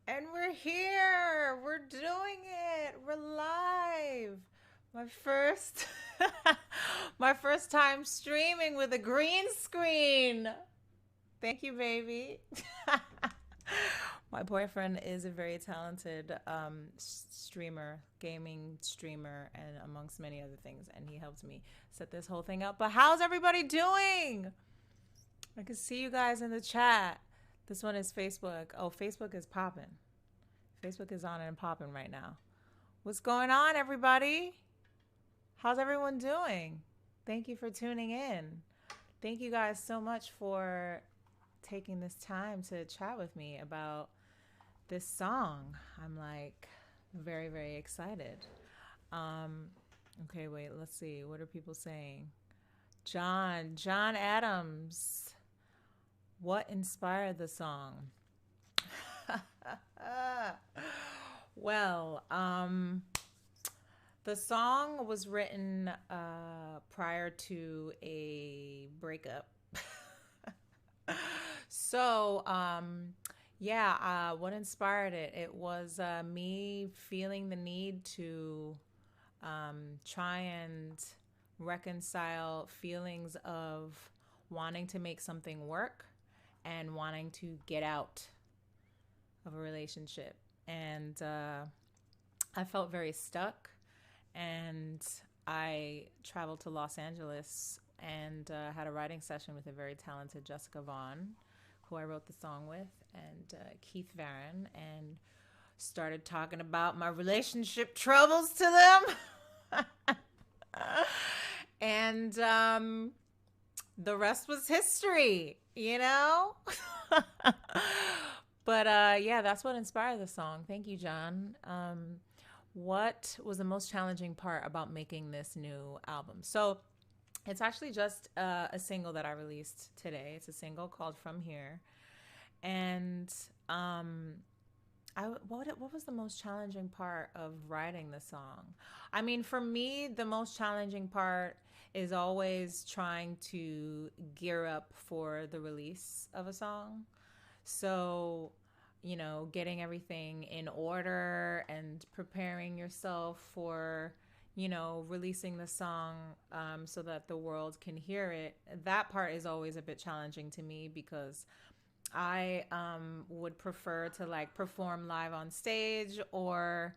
And we're here. We're doing it. We're live. My first my first time streaming with a green screen. Thank you, baby. My boyfriend is a very talented streamer, gaming streamer, and amongst many other things. And he helped me set this whole thing up. But how's everybody doing? I can see you guys in the chat. This one is Facebook. Oh, Facebook is popping. Facebook is on and popping right now. What's going on, everybody? How's everyone doing? Thank you for tuning in. Thank you guys so much for taking this time to chat with me about this song. I'm like very, very excited. Okay, wait, let's see. What are people saying? John Adams. What inspired the song? Well, the song was written prior to a breakup. So, what inspired it? It was me feeling the need to try and reconcile feelings of wanting to make something work and wanting to get out of a relationship. And I felt very stuck. And I traveled to Los Angeles and had a writing session with a very talented Jessica Vaughn, who I wrote the song with, and Keith Varon, and started talking about my relationship troubles to them. And the rest was history, you know? But that's what inspired the song. Thank you, John. What was the most challenging part about making this new album? So it's actually just a single that I released today. It's a single called From Here. And what was the most challenging part of writing the song? I mean, for me, the most challenging part is always trying to gear up for the release of a song. So, you know, getting everything in order and preparing yourself for, you know, releasing the song so that the world can hear it. That part is always a bit challenging to me because I would prefer to like perform live on stage or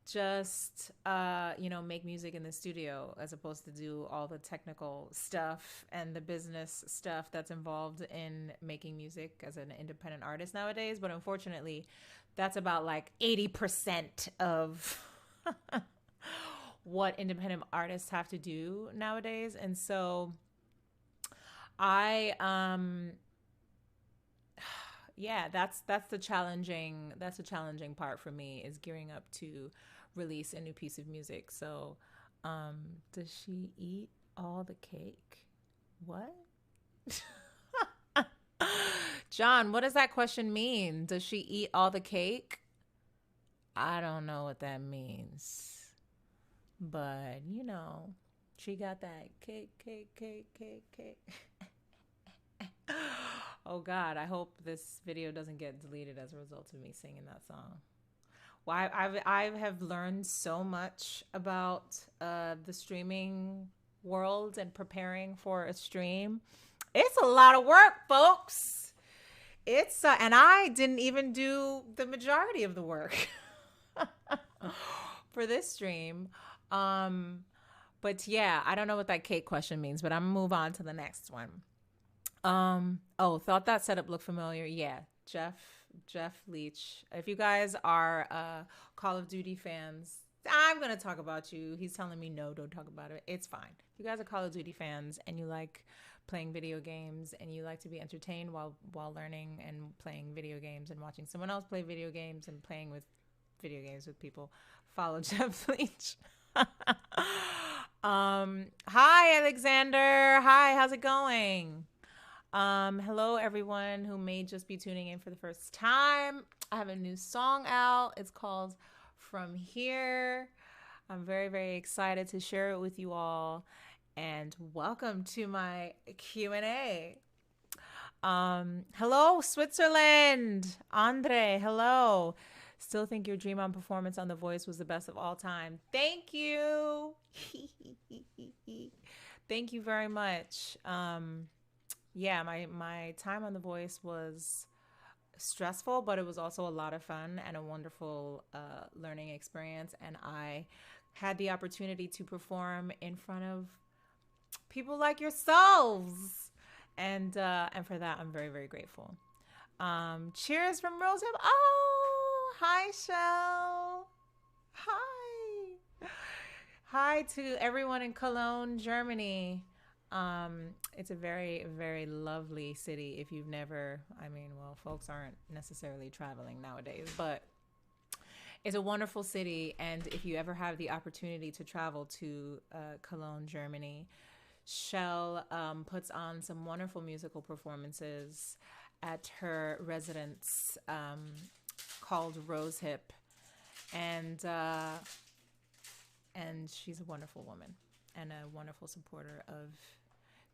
just make music in the studio as opposed to do all the technical stuff and the business stuff that's involved in making music as an independent artist nowadays. But unfortunately, that's about like 80% of what independent artists have to do nowadays. And so I that's the challenging part for me, is gearing up to release a new piece of music. So does she eat all the cake? What? John, what does that question mean? Does she eat all the cake? I don't know what that means, but you know, she got that cake. Oh God, I hope this video doesn't get deleted as a result of me singing that song. Well, I have learned so much about the streaming world and preparing for a stream. It's a lot of work, folks. It's and I didn't even do the majority of the work for this stream. Um, but yeah, I don't know what that cake question means, but I'm gonna move on to the next one. Oh, thought that setup looked familiar. Yeah, Jeff Leach. If you guys are Call of Duty fans, I'm gonna talk about you. He's telling me no, don't talk about it. It's fine. If you guys are Call of Duty fans and you like playing video games and you like to be entertained while learning and playing video games and watching someone else play video games and playing with video games with people, follow Jeff Leach. Hi Alexander. Hi, how's it going? Hello everyone who may just be tuning in for the first time. I have a new song out. It's called From Here. I'm very, very excited to share it with you all. And welcome to my Q&A. Hello, Switzerland. Andre, hello. Still think your Dream On performance on The Voice was the best of all time. Thank you. Thank you very much. Yeah, my time on The Voice was stressful, but it was also a lot of fun and a wonderful learning experience. And I had the opportunity to perform in front of people like yourselves, and for that, I'm very, very grateful. Cheers from Rosehip. Oh, hi, Shell. Hi. Hi to everyone in Cologne, Germany. It's a very, very lovely city. If you've never, I mean, well, folks aren't necessarily traveling nowadays, but it's a wonderful city. And if you ever have the opportunity to travel to Cologne, Germany, Shell puts on some wonderful musical performances at her residence called Rosehip, and she's a wonderful woman and a wonderful supporter of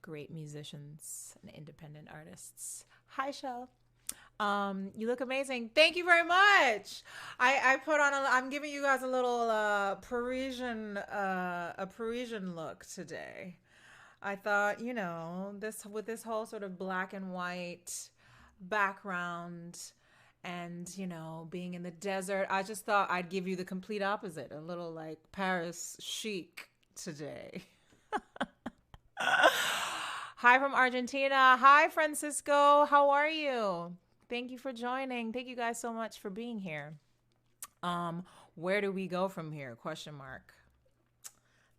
great musicians and independent artists. Hi, Shell. You look amazing. Thank you very much. I put on I'm giving you guys a little a Parisian look today. I thought, this with this whole sort of black and white background and, being in the desert, I just thought I'd give you the complete opposite, a little like Paris chic today. Hi from Argentina. Hi, Francisco. How are you? Thank you for joining. Thank you guys so much for being here. Where do we go from here? Question mark.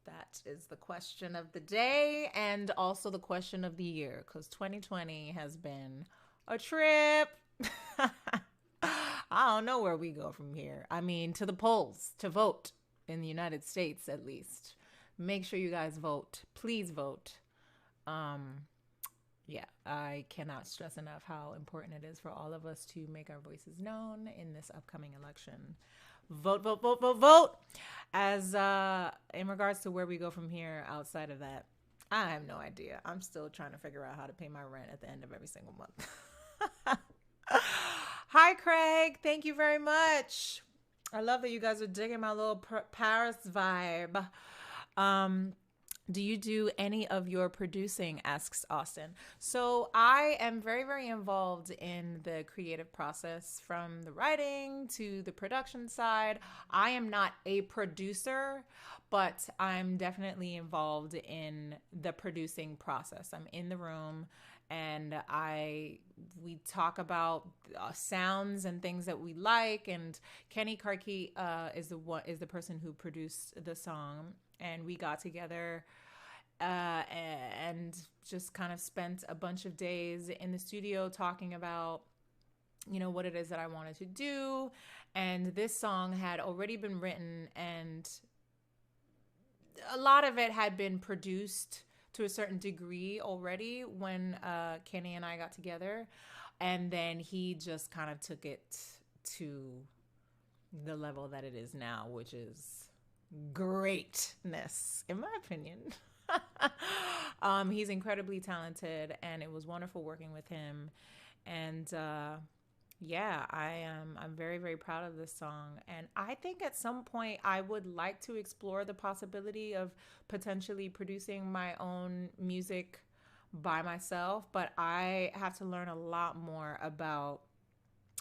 That is the question of the day and also the question of the year, because 2020 has been a trip. I don't know where we go from here. I mean, to the polls to vote in the United States, at least. Make sure you guys vote. Please vote. Yeah, I cannot stress enough how important it is for all of us to make our voices known in this upcoming election. Vote, vote, vote, vote, vote. As in regards to where we go from here outside of that, I have no idea. I'm still trying to figure out how to pay my rent at the end of every single month. Hi, Craig. Thank you very much. I love that you guys are digging my little Paris vibe. Do you do any of your producing? Asks Austin. So I am very, very involved in the creative process from the writing to the production side. I am not a producer, but I'm definitely involved in the producing process. I'm in the room and we talk about sounds and things that we like. And Kenny Karki is the person who produced the song, and we got together and just kind of spent a bunch of days in the studio talking about, what it is that I wanted to do. And this song had already been written, and a lot of it had been produced to a certain degree already when Kenny and I got together. And then he just kind of took it to the level that it is now, which is greatness, in my opinion. He's incredibly talented, and it was wonderful working with him. And yeah, I'm very, very proud of this song. And I think at some point I would like to explore the possibility of potentially producing my own music by myself, but I have to learn a lot more about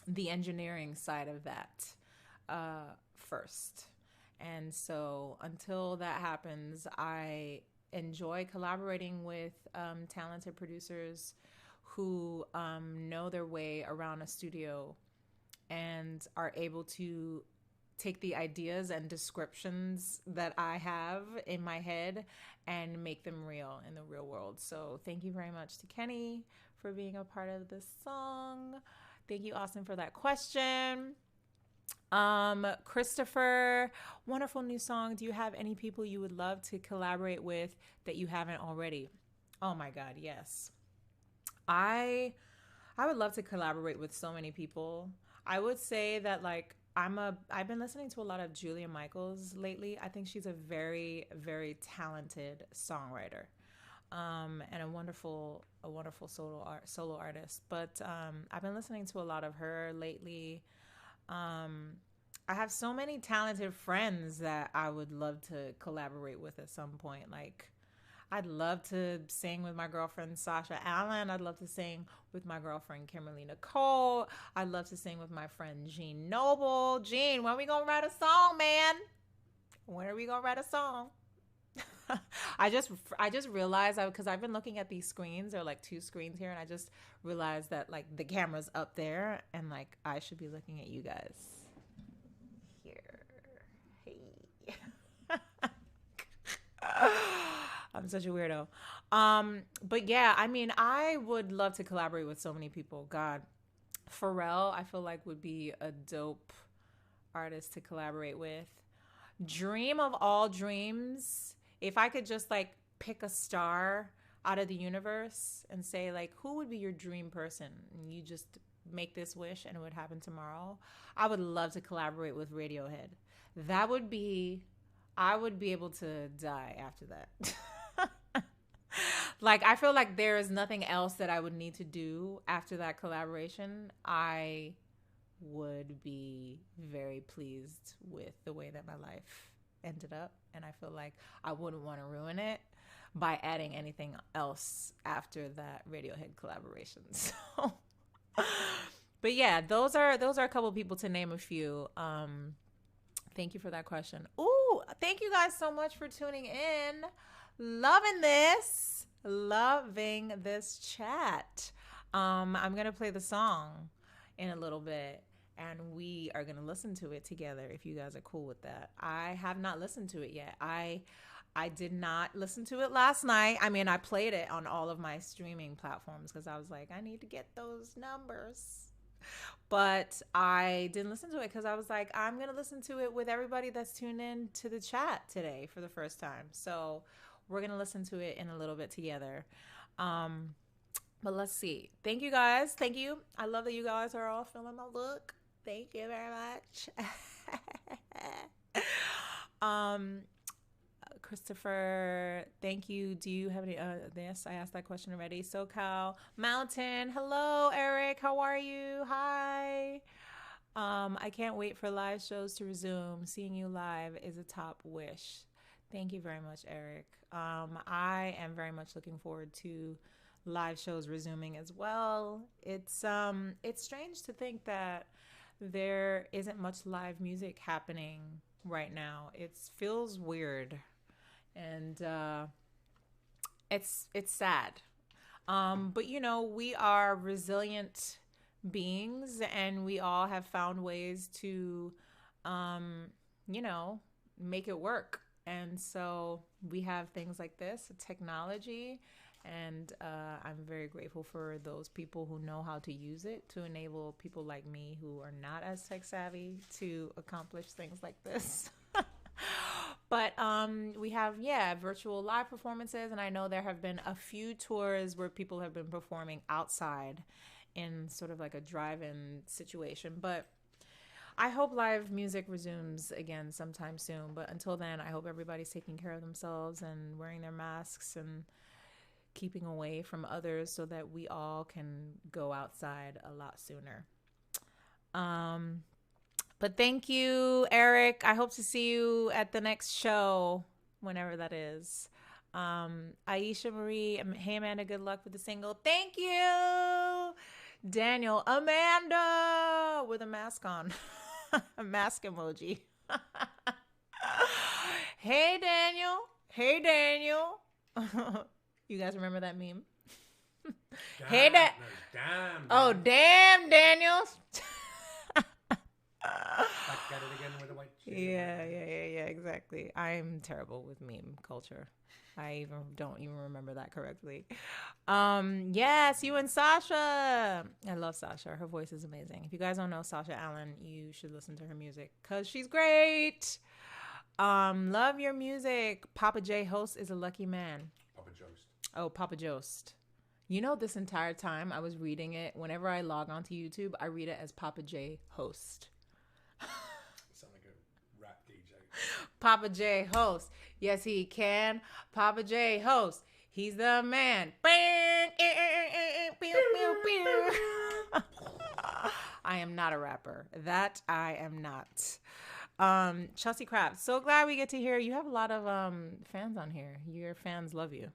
the engineering side of that first. And so until that happens, I enjoy collaborating with talented producers who know their way around a studio and are able to take the ideas and descriptions that I have in my head and make them real in the real world. So thank you very much to Kenny for being a part of this song. Thank you, Austin, for that question. Christopher, wonderful new song. Do you have any people you would love to collaborate with that you haven't already? Oh my God, yes. I I would love to collaborate with so many people. I would say that I've been listening to a lot of Julia Michaels lately. I think she's a very, very talented songwriter. And a wonderful solo artist. But I've been listening to a lot of her lately. Um, I have so many talented friends that I would love to collaborate with at some point. Like I'd love to sing with my girlfriend Sasha Allen. I'd love to sing with my girlfriend Kimberly Nicole. I'd love to sing with my friend Jean Noble. Jean, when are we gonna write a song, man? When are we gonna write a song? I just I just realized because I've been looking at these screens. There are like two screens here, and I just realized that like the camera's up there, and like I should be looking at you guys here. Hey. I'm such a weirdo. But yeah, I mean, I would love to collaborate with so many people. God, Pharrell, I feel like would be a dope artist to collaborate with. Dream of all dreams. If I could just like pick a star out of the universe and say like, who would be your dream person? And you just make this wish and it would happen tomorrow. I would love to collaborate with Radiohead. That would be I would be able to die after that. Like I feel like there is nothing else that I would need to do after that collaboration. I would be very pleased with the way that my life ended up, and I feel like I wouldn't want to ruin it by adding anything else after that Radiohead collaboration. So but yeah, those are a couple people to name a few. Thank you for that question. Ooh, thank you guys so much for tuning in. Loving this. Loving this chat. I'm going to play the song in a little bit and we are going to listen to it together if you guys are cool with that. I have not listened to it yet. I did not listen to it last night. I mean, I played it on all of my streaming platforms because I was like, I need to get those numbers. But I didn't listen to it because I was like, I'm going to listen to it with everybody that's tuned in to the chat today for the first time. So we're going to listen to it in a little bit together. But let's see. Thank you guys. Thank you. I love that you guys are all feeling my look. Thank you very much. um, Christopher, thank you. Do you have any this? I asked that question already. SoCal Mountain. Hello, Eric. How are you? Hi. I can't wait for live shows to resume. Seeing you live is a top wish. Thank you very much, Eric. I am very much looking forward to live shows resuming as well. It's strange to think that there isn't much live music happening right now. It feels weird, and it's sad. But you know, we are resilient beings, and we all have found ways to, you know, make it work. And so we have things like this, technology, and I'm very grateful for those people who know how to use it to enable people like me who are not as tech savvy to accomplish things like this. But we have, yeah, virtual live performances. And I know there have been a few tours where people have been performing outside in sort of like a drive-in situation. But I hope live music resumes again sometime soon. But until then, I hope everybody's taking care of themselves and wearing their masks and keeping away from others so that we all can go outside a lot sooner. But thank you, Eric. I hope to see you at the next show, whenever that is. Aisha Marie, hey Amanda, good luck with the single. Thank you. Daniel, Amanda with a mask on, a mask emoji. Hey Daniel, hey Daniel. You guys remember that meme? Hey Damn, no, damn. Oh damn, Daniel. Back at it again with a white shirt. Yeah, exactly. I'm terrible with meme culture. I even don't even remember that correctly. Yes, you and Sasha. I love Sasha. Her voice is amazing. If you guys don't know Sasha Allen, you should listen to her music because she's great. Love your music. Papa J host is a lucky man. Papa Jost. Oh, Papa Jost. You know, this entire time I was reading it. Whenever I log onto YouTube, I read it as Papa J host. Sound like a rap DJ. Papa J host. Yes, he can. Papa J host. He's the man. I am not a rapper. That I am not. Chelsea Craft. So glad we get to hear. You have a lot of fans on here. Your fans love you.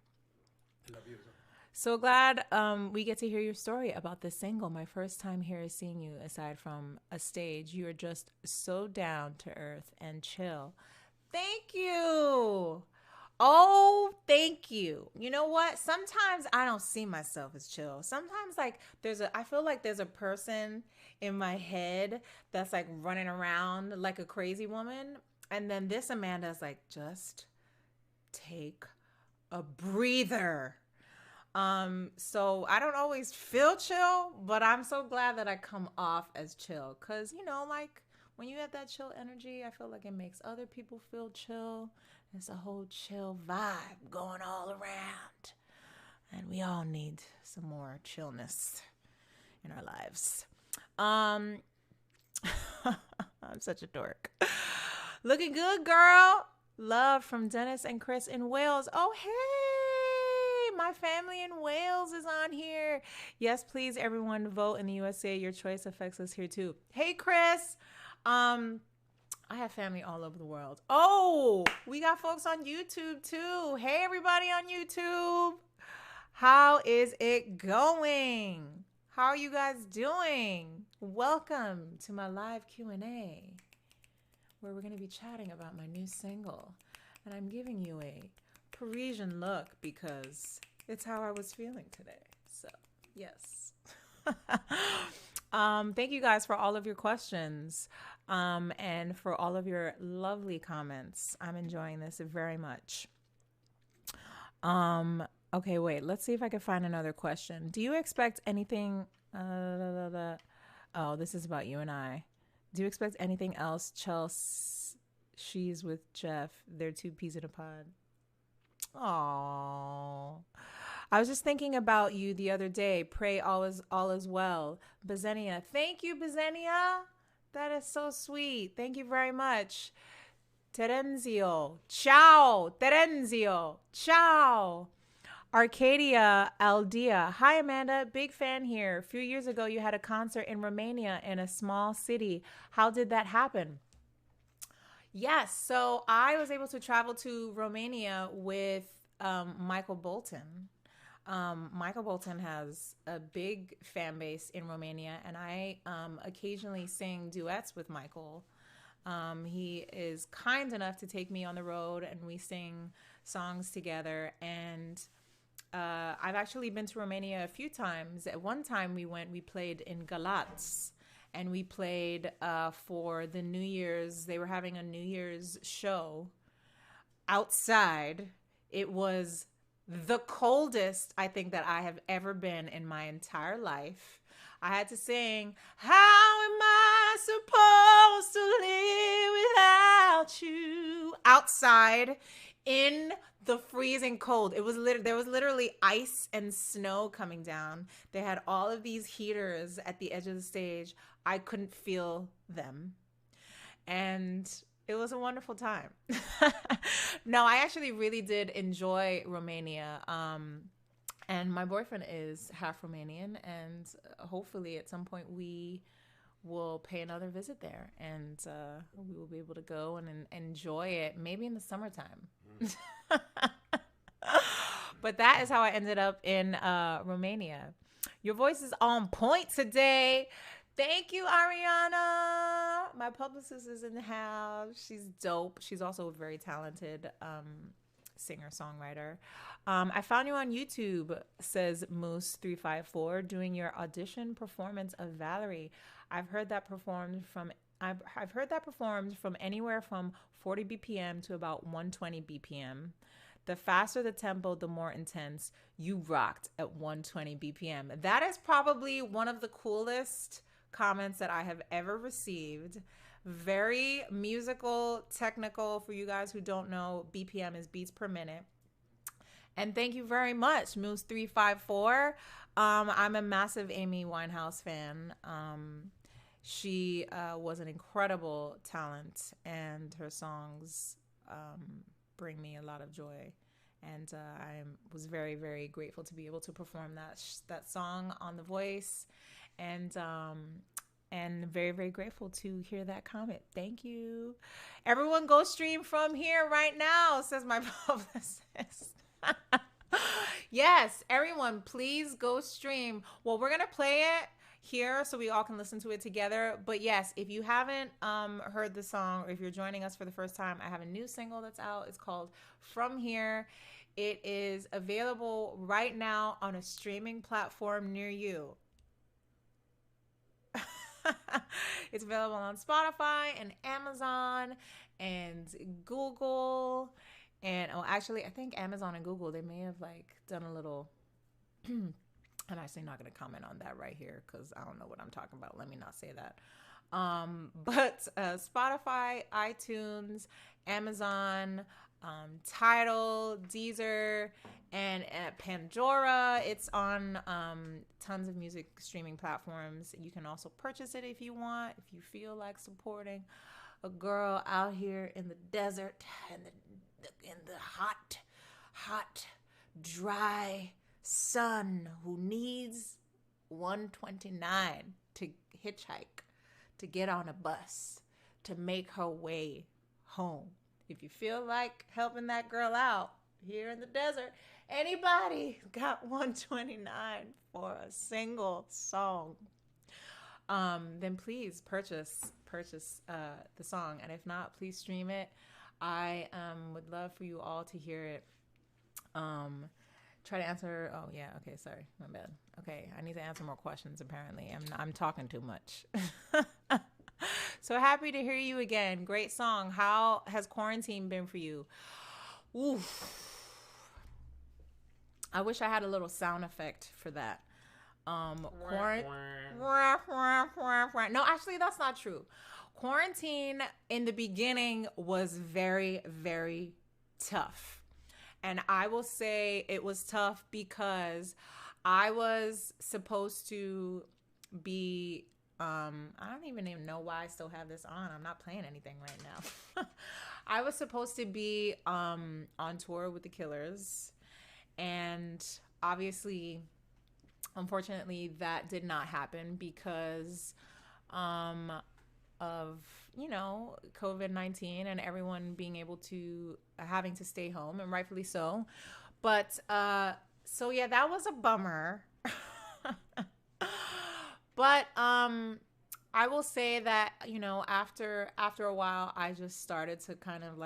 I love you as well. So glad we get to hear your story about this single. My first time here is seeing you aside from a stage. You are just so down to earth and chill. Thank you. Oh, thank you. You know what? Sometimes I don't see myself as chill. Sometimes like I feel like there's a person in my head that's like running around like a crazy woman. And then this Amanda is like, just take a breather. So I don't always feel chill, but I'm so glad that I come off as chill. Cause you know, like when you have that chill energy, I feel like it makes other people feel chill. It's a whole chill vibe going all around. And we all need some more chillness in our lives. I'm such a dork. Looking good, girl. Love from Dennis and Chris in Wales. Oh, hey, my family in Wales is on here. Yes, please, everyone, vote in the USA. Your choice affects us here too. Hey, Chris. I have family all over the world. Oh, we got folks on YouTube too. Hey, everybody on YouTube. How is it going? How are you guys doing? Welcome to my live Q&A, where we're going to be chatting about my new single. And I'm giving you a Parisian look because it's how I was feeling today. So, yes. Thank you guys for all of your questions and for all of your lovely comments. I'm enjoying this very much. Okay, wait. Let's see if I can find another question. Do you expect anything? Oh, this is about you and I. Do you expect anything else, Chelsea? She's with Jeff. They're two peas in a pod. Aww. I was just thinking about you the other day. Pray all is well. Bazenia. Thank you, Bazenia. That is so sweet. Thank you very much. Terenzio. Ciao. Terenzio. Ciao. Arcadia Aldea. Hi, Amanda. Big fan here. A few years ago, you had a concert in Romania in a small city. How did that happen? Yes. So I was able to travel to Romania with Michael Bolton. Michael Bolton has a big fan base in Romania, and I occasionally sing duets with Michael. He is kind enough to take me on the road, and we sing songs together. And I've actually been to Romania a few times. At one time, we played in Galați, and we played for the New Year's. They were having a New Year's show outside. It was the coldest I think that I have ever been in my entire life. I had to sing, how am I supposed to live without you? Outside in the freezing cold. There was literally ice and snow coming down. They had all of these heaters at the edge of the stage. I couldn't feel them. And it was a wonderful time. No, I actually really did enjoy Romania. And my boyfriend is half Romanian, and hopefully at some point we will pay another visit there, and we will be able to go and enjoy it, maybe in the summertime. But that is how I ended up in Romania. Your voice is on point today. Thank you, Ariana. My publicist is in the house. She's dope. She's also a very talented singer songwriter. I found you on YouTube, says Moose354, doing your audition performance of Valerie. I've heard that performed from I've heard that performed from anywhere from 40 BPM to about 120 BPM. The faster the tempo, the more intense. You rocked at 120 BPM. That is probably one of the coolest comments that I have ever received. Very musical, technical. For you guys who don't know, BPM is beats per minute. And thank you very much, Moose354. I'm a massive Amy Winehouse fan. She was an incredible talent, and her songs bring me a lot of joy. And I was very, very grateful to be able to perform that song on The Voice, and very, very grateful to hear that comment. Thank you. Everyone go stream From Here right now, says my publicist. Yes, everyone, please go stream. Well, we're going to play it here so we all can listen to it together. But yes, if you haven't heard the song, or if you're joining us for the first time, I have a new single that's out. It's called From Here. It is available right now on a streaming platform near you. It's available on Spotify and Amazon and Google. And actually, I think Amazon and Google, they may have done a little. I'm actually not going to comment on that right here because I don't know what I'm talking about. Let me not say that. But Spotify, iTunes, Amazon, Tidal, Deezer, and Pandora. It's on tons of music streaming platforms. You can also purchase it if you want, if you feel like supporting a girl out here in the desert and in the hot, dry sun who needs 129 to hitchhike, to get on a bus, to make her way home. If you feel like helping that girl out here in the desert, anybody got 129 for a single song, then please purchase the song. And if not, please stream it. I would love for you all to hear it. Try to answer. Oh yeah. Okay. Sorry. My bad. Okay. I need to answer more questions. Apparently, I'm talking too much. So happy to hear you again. Great song. How has quarantine been for you? Oof. I wish I had a little sound effect for that. No, actually, that's not true. Quarantine in the beginning was very, very tough. And I will say it was tough because I was supposed to be, I don't even know why I still have this on. I'm not playing anything right now. I was supposed to be on tour with the Killers. And obviously, unfortunately, that did not happen because of, COVID-19 and everyone being able to, having to stay home, and rightfully so. But, so yeah, that was a bummer. But, I will say that, after a while, I just started to kind of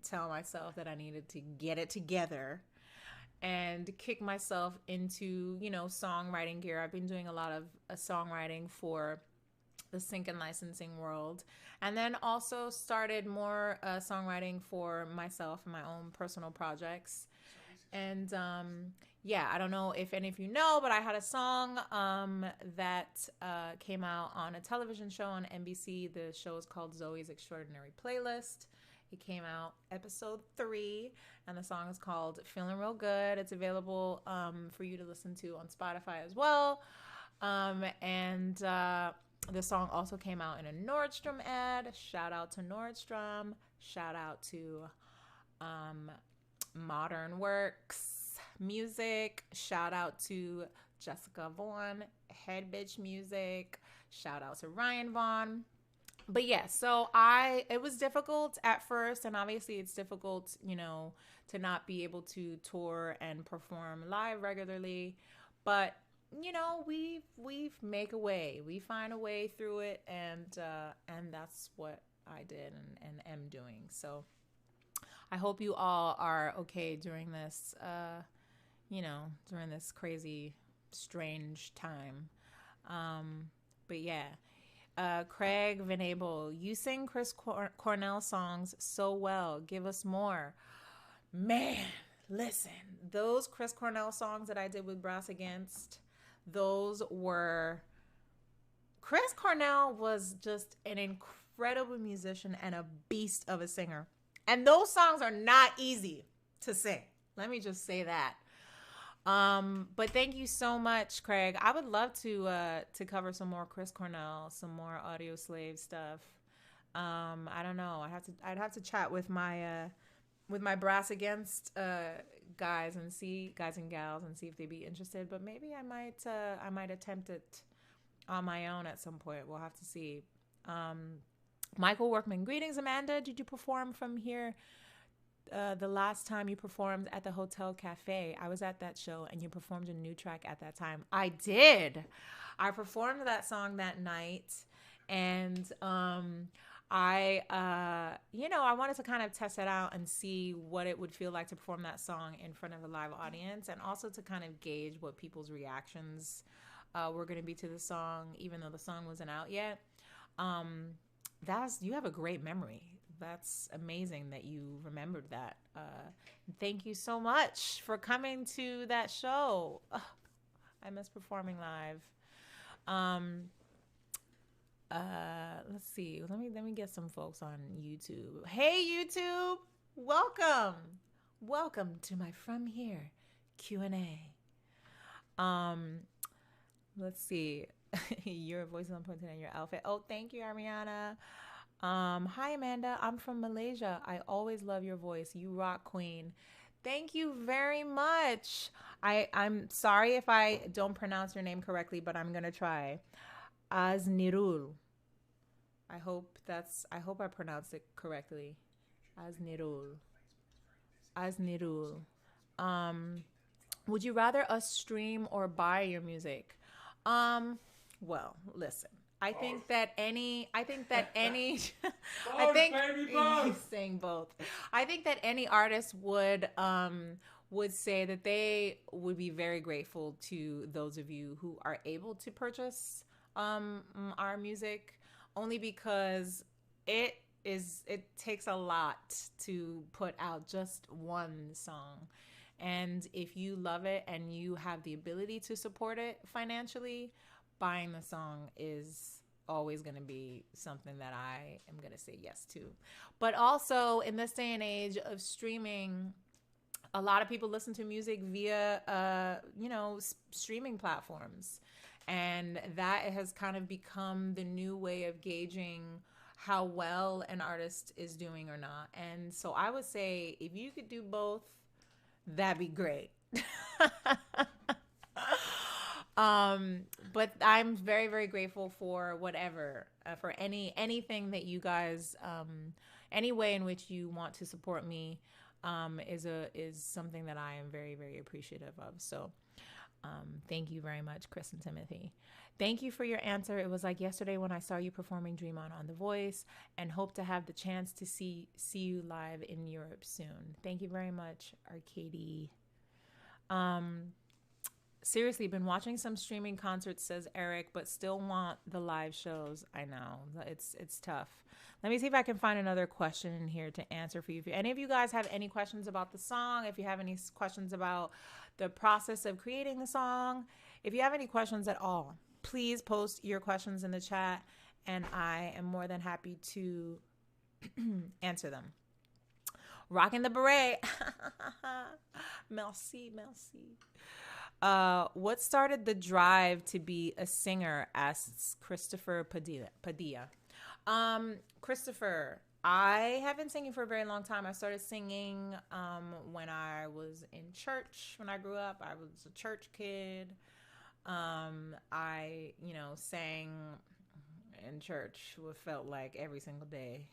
tell myself that I needed to get it together and kick myself into, songwriting gear. I've been doing a lot of songwriting for the sync and licensing world, and then also started more songwriting for myself and my own personal projects. And yeah, I don't know if any of you know, but I had a song that came out on a television show on NBC. The show is called Zoe's Extraordinary Playlist. It came out episode 3, and the song is called Feeling Real Good. It's available for you to listen to on Spotify as well. And the song also came out in a Nordstrom ad. Shout out to Nordstrom. Shout out to Modern Works Music. Shout out to Jessica Vaughn, Head Bitch Music. Shout out to Ryan Vaughn. But yeah, so it was difficult at first, and obviously it's difficult, to not be able to tour and perform live regularly. But we make a way. We find a way through it, and that's what I did and am doing. So I hope you all are okay during this during this crazy, strange time. But yeah. Craig Venable, you sing Chris Cornell songs so well. Give us more. Man, listen, those Chris Cornell songs that I did with Brass Against, those were. Chris Cornell was just an incredible musician and a beast of a singer. And those songs are not easy to sing. Let me just say that. But thank you so much, Craig. I would love to cover some more Chris Cornell, some more Audio Slave stuff. I don't know. I'd have to chat with my Brass Against guys and gals and see if they'd be interested. But maybe I might attempt it on my own at some point. We'll have to see. Michael Workman, greetings, Amanda. Did you perform from here? The last time you performed at the Hotel Cafe, I was at that show and you performed a new track at that time. I did. I performed that song that night, and I wanted to kind of test it out and see what it would feel like to perform that song in front of a live audience, and also to kind of gauge what people's reactions were going to be to the song, even though the song wasn't out yet. You have a great memory. That's amazing that you remembered that. Thank you so much for coming to that show. Ugh, I miss performing live. Let's see. Let me get some folks on YouTube. Hey YouTube, welcome to my From Here Q&A. Let's see. Your voice is on point in your outfit. Oh, thank you, Ariana. Hi Amanda, I'm from Malaysia. I always love your voice. You rock, queen. Thank you very much. I'm sorry if I don't pronounce your name correctly, but I'm gonna try. Aznirul. I hope I pronounced it correctly. Aznirul. Aznirul. Would you rather us stream or buy your music? Well, listen. I think that any I think Baby, both. he's saying both. I think that any artist would say that they would be very grateful to those of you who are able to purchase our music, only because it takes a lot to put out just one song. And if you love it and you have the ability to support it financially, buying the song is always going to be something that I am going to say yes to. But also, in this day and age of streaming, a lot of people listen to music via, streaming platforms. And that has kind of become the new way of gauging how well an artist is doing or not. And so I would say if you could do both, that'd be great. But I'm very, very grateful for whatever, for anything that you guys, any way in which you want to support me, is something that I am very, very appreciative of. So, thank you very much, Chris and Timothy. Thank you for your answer. It was like yesterday when I saw you performing Dream On The Voice, and hope to have the chance to see you live in Europe soon. Thank you very much, Arcady. Seriously, been watching some streaming concerts, says Eric, but still want the live shows. I know it's tough. Let me see if I can find another question in here to answer for you. If any of you guys have any questions about the song, if you have any questions about the process of creating the song, if you have any questions at all, please post your questions in the chat, and I am more than happy to answer them. Rocking the beret. Merci. What started the drive to be a singer? Asks Christopher Padilla. Christopher, I have been singing for a very long time. I started singing when I was in church. When I grew up, I was a church kid. I sang in church. What felt like every single day.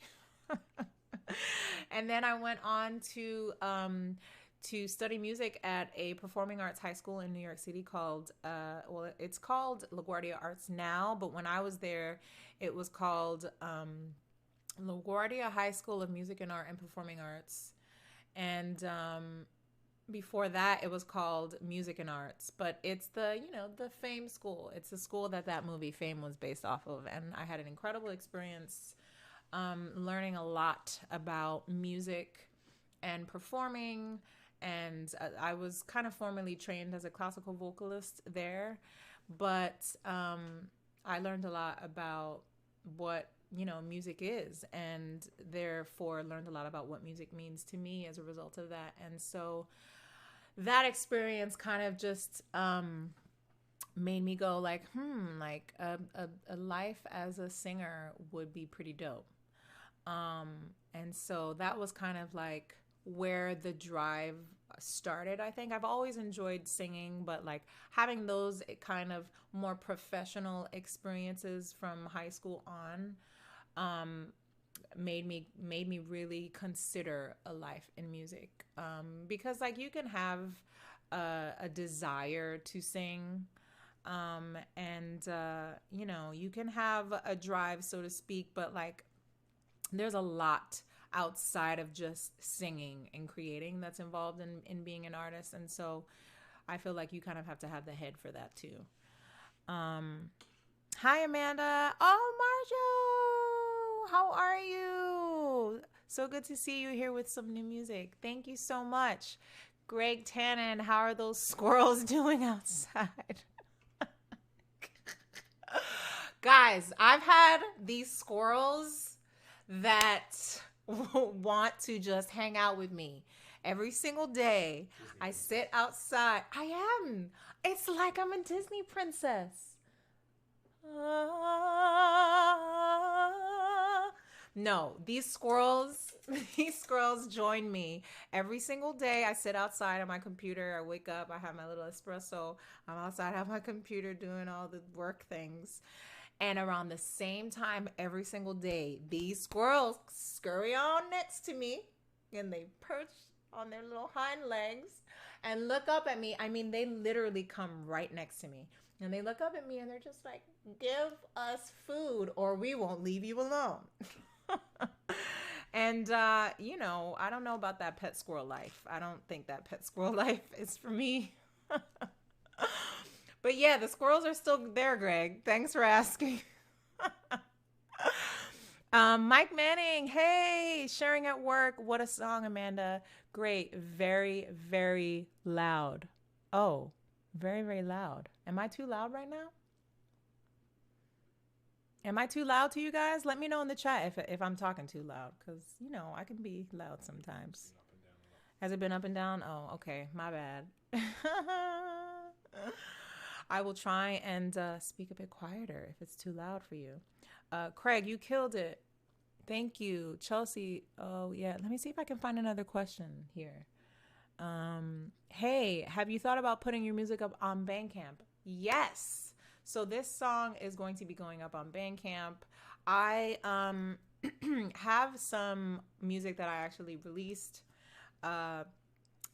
And then I went on to study music at a performing arts high school in New York City called it's called LaGuardia Arts now, but when I was there, it was called LaGuardia High School of Music and Art and Performing Arts, and before that it was called Music and Arts. But it's the Fame school. It's the school that movie Fame was based off of, and I had an incredible experience learning a lot about music and performing. And I was kind of formally trained as a classical vocalist there, but I learned a lot about what music is, and therefore learned a lot about what music means to me as a result of that. And so that experience kind of just made me go like, like a life as a singer would be pretty dope. And so that was kind of like where the drive started. I think I've always enjoyed singing, but like having those kind of more professional experiences from high school on made me really consider a life in music, because like you can have a desire to sing, and you can have a drive, so to speak, but like there's a lot outside of just singing and creating that's involved in being an artist. And so I feel like you kind of have to have the head for that too. Hi, Amanda. Oh, Marjo, how are you? So good to see you here with some new music. Thank you so much. Greg Tannen, how are those squirrels doing outside? Guys, I've had these squirrels that want to just hang out with me every single day. I sit outside. I am. It's like I'm a Disney princess. No, these squirrels join me every single day. I sit outside on my computer. I wake up, I have my little espresso. I'm outside, I have my computer doing all the work things. And around the same time every single day, these squirrels scurry on next to me, and they perch on their little hind legs and look up at me. I mean, they literally come right next to me. And they look up at me and they're just like, give us food or we won't leave you alone. And, I don't know about that pet squirrel life. I don't think that pet squirrel life is for me. But yeah, the squirrels are still there, Greg. Thanks for asking. Mike Manning, hey, sharing at work. What a song, Amanda. Great. Very, very loud. Oh, very, very loud. Am I too loud right now? Am I too loud to you guys? Let me know in the chat if I'm talking too loud, because, I can be loud sometimes. Has it been up and down? Oh, okay. My bad. I will try and speak a bit quieter if it's too loud for you. Craig, you killed it. Thank you. Chelsea, oh, yeah. Let me see if I can find another question here. Hey, have you thought about putting your music up on Bandcamp? Yes. So this song is going to be going up on Bandcamp. I have some music that I actually released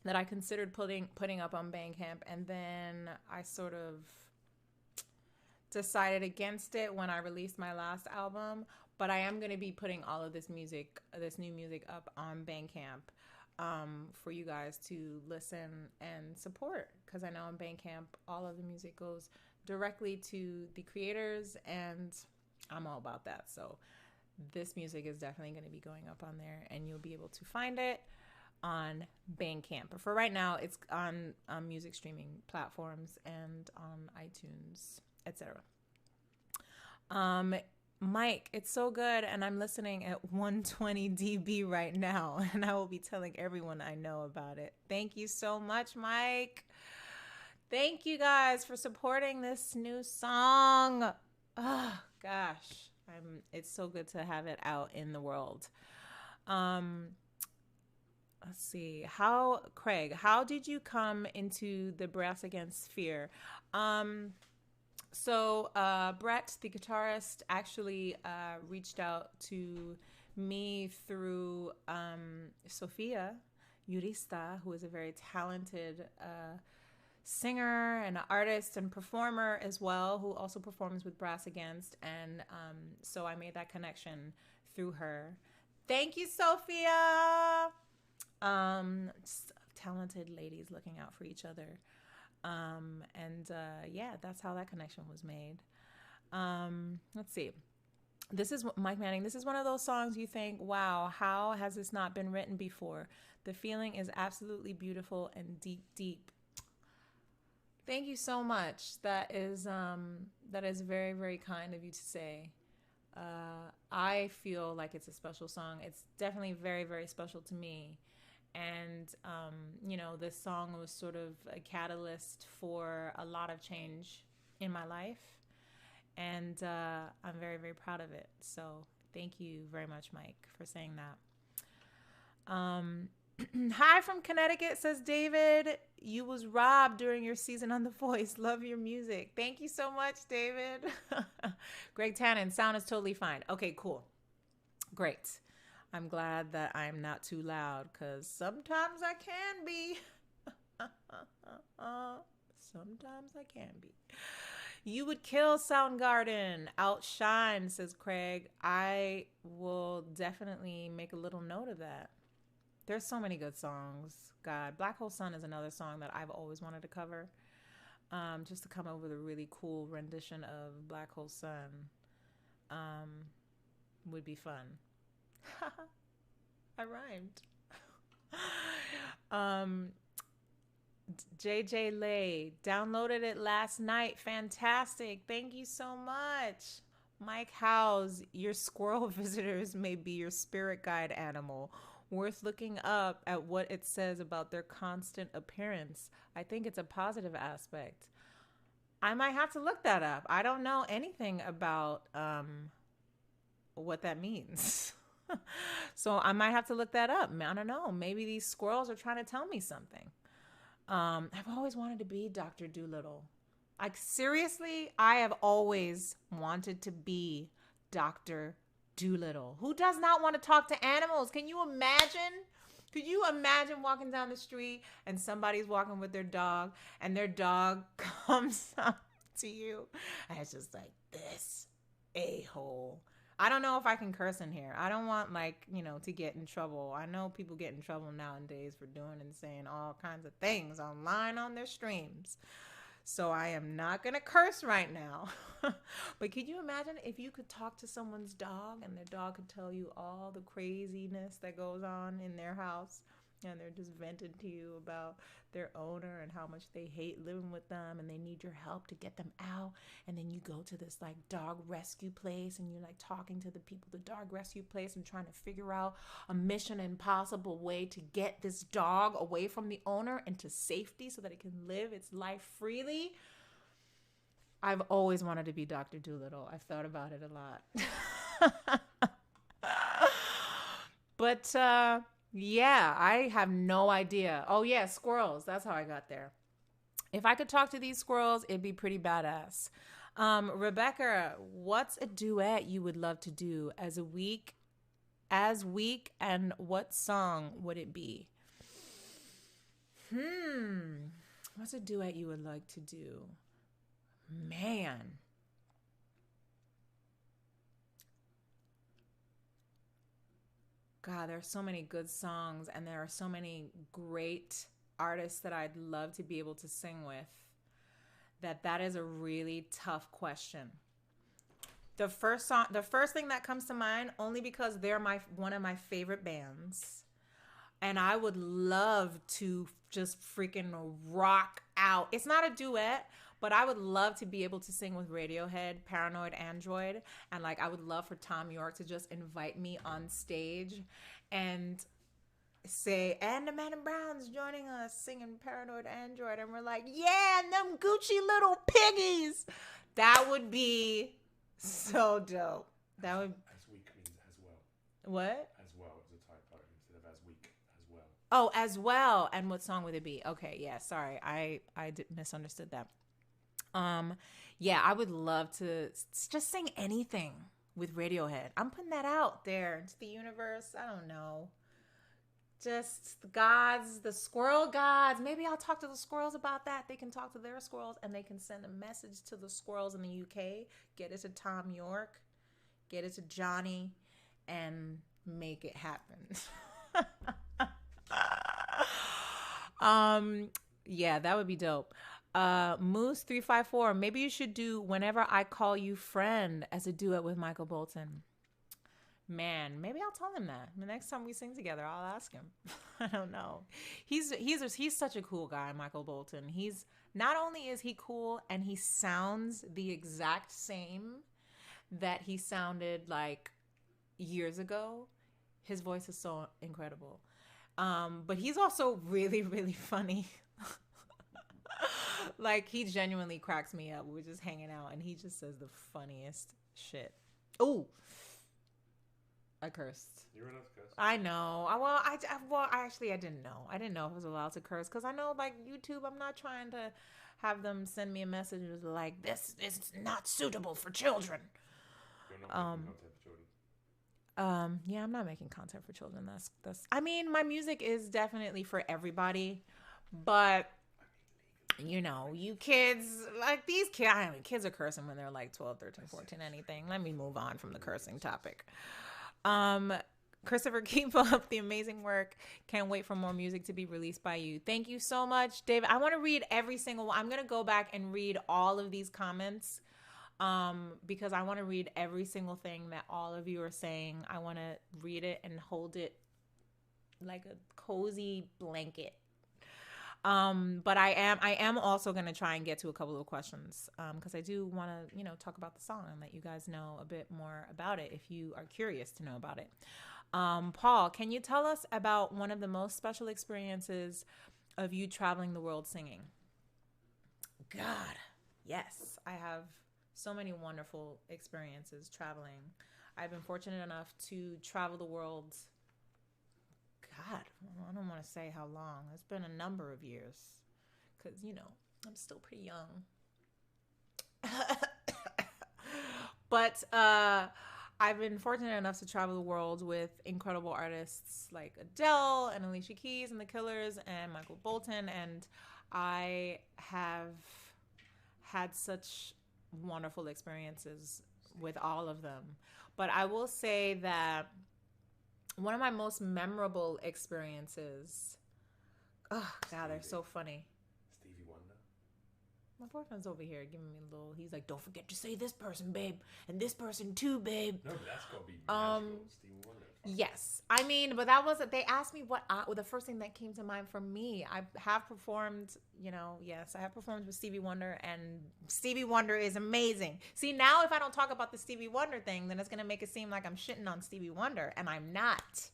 that I considered putting up on Bandcamp, and then I sort of decided against it when I released my last album. But I am going to be putting all of this new music up on Bandcamp for you guys to listen and support, because I know on Bandcamp all of the music goes directly to the creators, and I'm all about that. So this music is definitely going to be going up on there, and you'll be able to find it on Bandcamp. But for right now, it's on music streaming platforms and on iTunes, etc. Mike, it's so good, and I'm listening at 120 dB right now, and I will be telling everyone I know about it. Thank you so much, Mike. Thank you guys for supporting this new song. Oh gosh, it's so good to have it out in the world. Let's see. Craig, how did you come into the Brass Against Fear? So Brett, the guitarist, actually reached out to me through Sofia Yurista, who is a very talented singer and an artist and performer as well, who also performs with Brass Against. And so I made that connection through her. Thank you, Sophia. Just talented ladies looking out for each other. Yeah, that's how that connection was made. Let's see. This is Mike Manning. This is one of those songs you think, wow, how has this not been written before? The feeling is absolutely beautiful and deep, deep. Thank you so much. That is very, very kind of you to say. I feel like it's a special song. It's definitely very, very special to me. And, this song was sort of a catalyst for a lot of change in my life. And I'm very, very proud of it. So thank you very much, Mike, for saying that. Hi from Connecticut, says David. You was robbed during your season on The Voice. Love your music. Thank you so much, David. Greg Tannen, sound is totally fine. Okay, cool. Great. I'm glad that I'm not too loud because sometimes I can be. Sometimes I can be. You would kill Soundgarden. Outshine, says Craig. I will definitely make a little note of that. There's so many good songs. God, Black Hole Sun is another song that I've always wanted to cover. Just to come up with a really cool rendition of Black Hole Sun would be fun. I rhymed. JJ Lay downloaded it last night. Fantastic. Thank you so much. Mike Howes, your squirrel visitors may be your spirit guide animal. Worth looking up at what it says about their constant appearance. I think it's a positive aspect. I might have to look that up. I don't know anything about what that means. So I might have to look that up. I don't know. Maybe these squirrels are trying to tell me something. I've always wanted to be Dr. Dolittle. Like, seriously, I have always wanted to be Dr. Dolittle. Who does not want to talk to animals? Can you imagine? Could you imagine walking down the street and somebody's walking with their dog and their dog comes up to you and it's just like, this a-hole. I don't know if I can curse in here. I don't want, to get in trouble. I know people get in trouble nowadays for doing and saying all kinds of things online on their streams. So I am not going to curse right now. But could you imagine if you could talk to someone's dog and their dog could tell you all the craziness that goes on in their house? And they're just venting to you about their owner and how much they hate living with them and they need your help to get them out. And then you go to this dog rescue place and you're talking to the people at the dog rescue place and trying to figure out a mission impossible way to get this dog away from the owner and to safety so that it can live its life freely. I've always wanted to be Dr. Dolittle. I've thought about it a lot. But yeah, I have no idea. Oh yeah, squirrels. That's how I got there. If I could talk to these squirrels, it'd be pretty badass. Rebecca, what's a duet you would love to do as week, and what song would it be? What's a duet you would like to do? Man. God, there are so many good songs and there are so many great artists that I'd love to be able to sing with. That is a really tough question. The first thing that comes to mind, only because they're one of my favorite bands, and I would love to just freaking rock out. It's not a duet, but I would love to be able to sing with Radiohead, Paranoid Android, and I would love for Tom York to just invite me on stage and say, and Amanda Brown's joining us singing Paranoid Android, and we're like, yeah, and them Gucci little piggies. That would be so dope. That would. As weak means as well. What? As well as a typo instead of as weak as well. Oh, as well. And what song would it be? Okay, yeah, sorry. I misunderstood that. Yeah, I would love to just sing anything with Radiohead. I'm putting that out there into the universe. I don't know. Just the gods, the squirrel gods. Maybe I'll talk to the squirrels about that. They can talk to their squirrels and they can send a message to the squirrels in the UK. Get it to Tom York, get it to Johnny, and make it happen. um, yeah, that would be dope. Moose 354. Maybe you should do Whenever I Call You Friend as a duet with Michael Bolton. Man, maybe I'll tell him that. The next time we sing together, I'll ask him. I don't know. He's such a cool guy, Michael Bolton. He's not only is he cool and he sounds the exact same that he sounded like years ago. His voice is so incredible. But he's also really, really funny. Like he genuinely cracks me up. We're just hanging out and he just says the funniest shit. Oh, I cursed. You were allowed to curse. I know. I didn't know. I didn't know if I was allowed to curse because I know, like YouTube, I'm not trying to have them send me a message like this is not suitable for children. You're not making content for children. Yeah, I'm not making content for children. That's. I mean, my music is definitely for everybody, but you know, you kids, like these kids, I mean, kids are cursing when they're like 12, 13, 14, anything. Let me move on from the cursing topic. Christopher, keep up the amazing work. Can't wait for more music to be released by you. Thank you so much, David. I want to read every single one. I'm going to go back and read all of these comments because I want to read every single thing that all of you are saying. I want to read it and hold it like a cozy blanket. But I am also going to try and get to a couple of questions because I do want to, talk about the song and let you guys know a bit more about it if you are curious to know about it. Paul, can you tell us about one of the most special experiences of you traveling the world singing? God, yes, I have so many wonderful experiences traveling. I've been fortunate enough to travel the world. God, I don't want to say how long. It's been a number of years because, I'm still pretty young. But I've been fortunate enough to travel the world with incredible artists like Adele and Alicia Keys and The Killers and Michael Bolton. And I have had such wonderful experiences with all of them. But I will say that one of my most memorable experiences. Oh, God, they're so funny. Stevie Wonder. My boyfriend's over here giving me a little. He's like, "Don't forget to say this person, babe, and this person too, babe." No, but that's got to be magical. Stevie Wonder. Yes, I mean, but that was. They asked me the first thing that came to mind for me. I have performed. Yes, I have performed with Stevie Wonder, and Stevie Wonder is amazing. See, now if I don't talk about the Stevie Wonder thing, then it's gonna make it seem like I'm shitting on Stevie Wonder, and I'm not.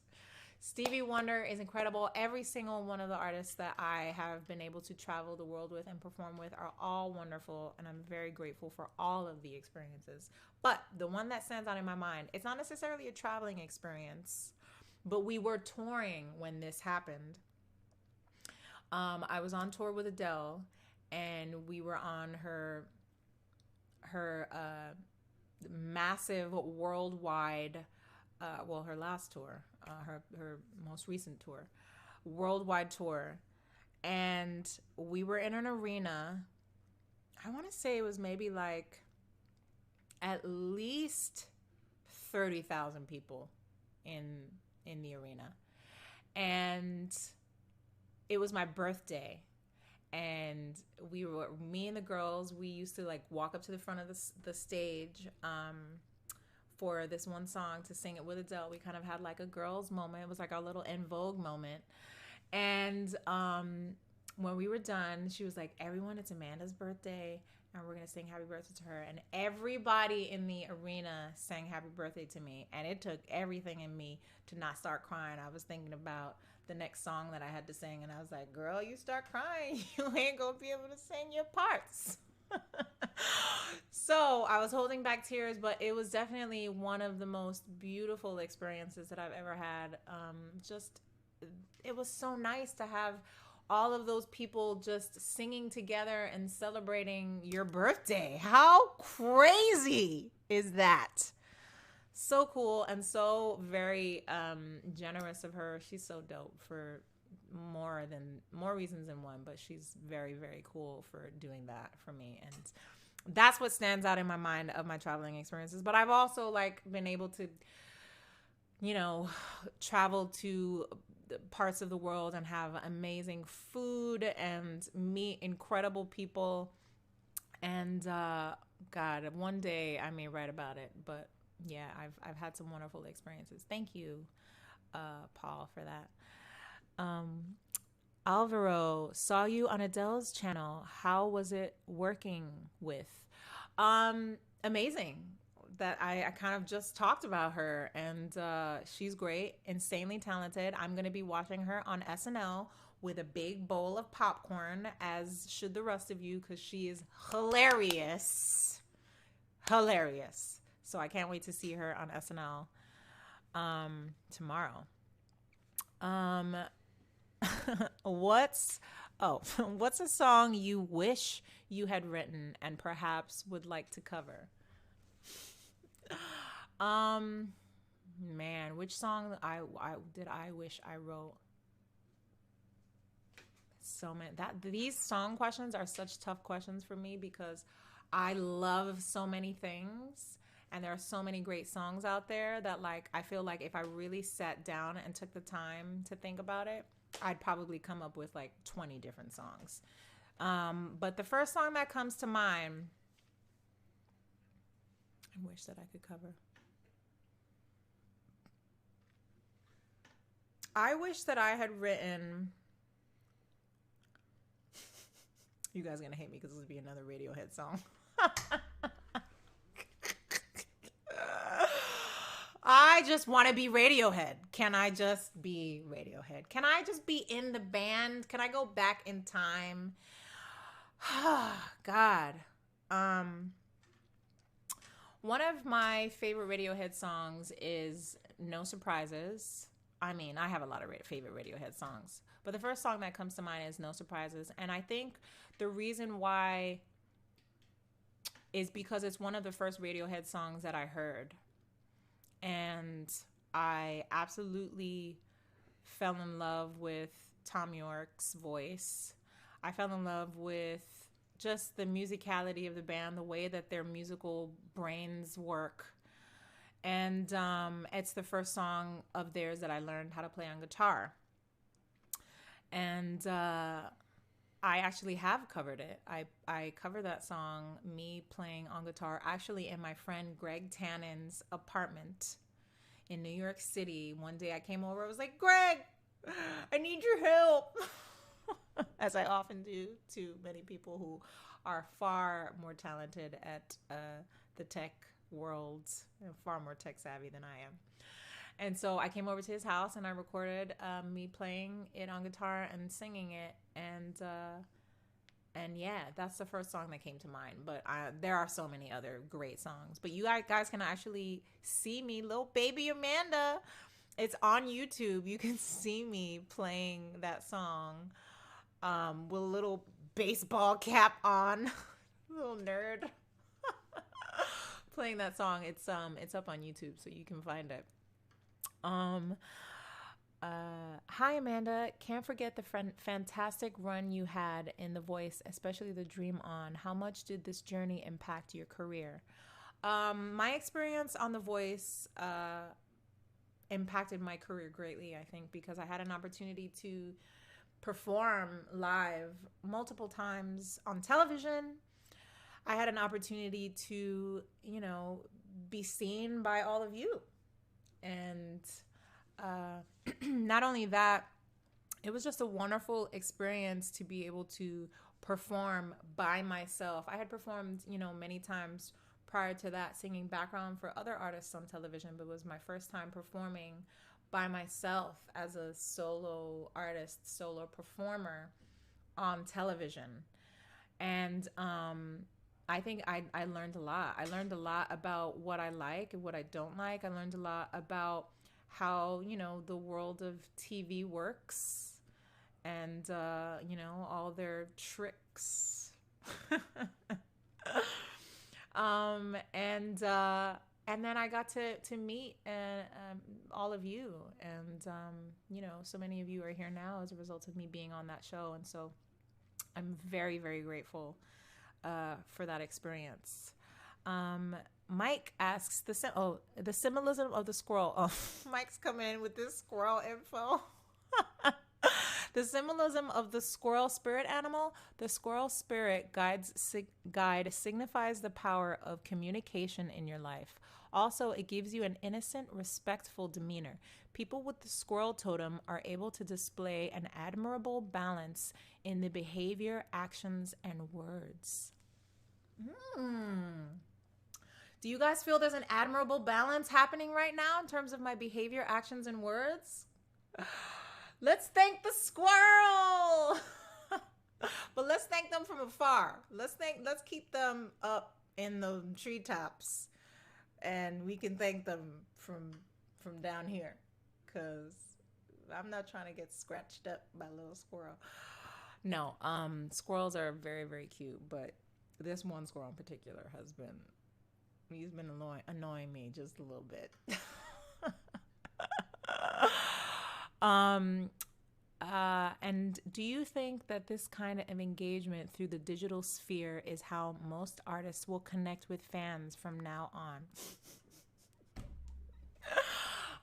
Stevie Wonder is incredible. Every single one of the artists that I have been able to travel the world with and perform with are all wonderful, and I'm very grateful for all of the experiences. But the one that stands out in my mind, it's not necessarily a traveling experience, but we were touring when this happened. I was on tour with Adele, and we were on her massive worldwide, her last tour, her most recent tour, worldwide tour, and we were in an arena. I want to say it was maybe like at least 30,000 people in the arena, and it was my birthday. And me and the girls, we used to like walk up to the front of the stage for this one song to sing it with Adele. We kind of had like a girls moment. It was like our little En Vogue moment. And when we were done, she was like, "Everyone, it's Amanda's birthday, and we're going to sing happy birthday to her." And everybody in the arena sang happy birthday to me. And it took everything in me to not start crying. I was thinking about the next song that I had to sing, and I was like, "Girl, you start crying, you ain't gonna be able to sing your parts." So I was holding back tears, but it was definitely one of the most beautiful experiences that I've ever had. It was so nice to have all of those people just singing together and celebrating your birthday. How crazy is that? So cool and so very generous of her. She's so dope for more reasons than one, but she's very, very cool for doing that for me. And that's what stands out in my mind of my traveling experiences. But I've also like been able to, you know, travel to parts of the world and have amazing food and meet incredible people. And God, one day I may write about it. But yeah, I've had some wonderful experiences. Thank you, Paul, for that. Um, Alvaro, saw you on Adele's channel. How was it working with? Amazing. That I kind of just talked about her, and she's great, insanely talented. I'm going to be watching her on SNL with a big bowl of popcorn, as should the rest of you, because she is hilarious. Hilarious. So I can't wait to see her on SNL tomorrow. Um, what's what's a song you wish you had written and perhaps would like to cover? Um, man, which song I wish I wrote? So many that these song questions are such tough questions for me because I love so many things and there are so many great songs out there that like I feel like if I really sat down and took the time to think about it, I'd probably come up with like 20 different songs. But the first song that comes to mind, I wish that I could cover. I wish that I had written. You guys are gonna hate me because this would be another Radiohead song. I just want to be Radiohead. Can I just be Radiohead? Can I just be in the band? Can I go back in time? God. One of my favorite Radiohead songs is No Surprises. I mean, I have a lot of favorite Radiohead songs, but the first song that comes to mind is No Surprises. And I think the reason why is because it's one of the first Radiohead songs that I heard. And I absolutely fell in love with Tom York's voice. I fell in love with just the musicality of the band, the way that their musical brains work. And it's the first song of theirs that I learned how to play on guitar. And I actually have covered it. I covered that song, me playing on guitar, actually in my friend Greg Tannen's apartment in New York City. One day I came over, I was like, Greg, I need your help. As I often do to many people who are far more talented at the tech world, far more tech savvy than I am. And so I came over to his house and I recorded me playing it on guitar and singing it. And yeah, that's the first song that came to mind. But there are so many other great songs. But you guys can actually see me, little baby Amanda. It's on YouTube. You can see me playing that song with a little baseball cap on. Little nerd. Playing that song. It's up on YouTube, so you can find it. Hi Amanda, can't forget the fantastic run you had in The Voice, especially the Dream On. How much did this journey impact your career? My experience on The Voice impacted my career greatly, I think, because I had an opportunity to perform live multiple times on television. I had an opportunity to, be seen by all of you. And not only that, it was just a wonderful experience to be able to perform by myself. I had performed, many times prior to that, singing background for other artists on television, but it was my first time performing by myself as a solo artist, solo performer on television. And I think I learned a lot. I learned a lot about what I like and what I don't like. I learned a lot about how, the world of TV works. and all their tricks. And then I got to meet all of you, and so many of you are here now as a result of me being on that show, and so I'm very, very grateful for that experience. Um, Mike asks the symbolism of the squirrel. Oh, Mike's coming in with this squirrel info. The symbolism of the squirrel spirit animal. The squirrel spirit guide signifies the power of communication in your life. Also, it gives you an innocent, respectful demeanor. People with the squirrel totem are able to display an admirable balance in the behavior, actions, and words. Do you guys feel there's an admirable balance happening right now in terms of my behavior, actions, and words? Let's thank the squirrel. But let's thank them from afar. Let's keep them up in the treetops, and we can thank them from down here, cuz I'm not trying to get scratched up by a little squirrel. No, squirrels are very, very cute, but this one squirrel in particular he's been annoying me just a little bit. And do you think that this kind of engagement through the digital sphere is how most artists will connect with fans from now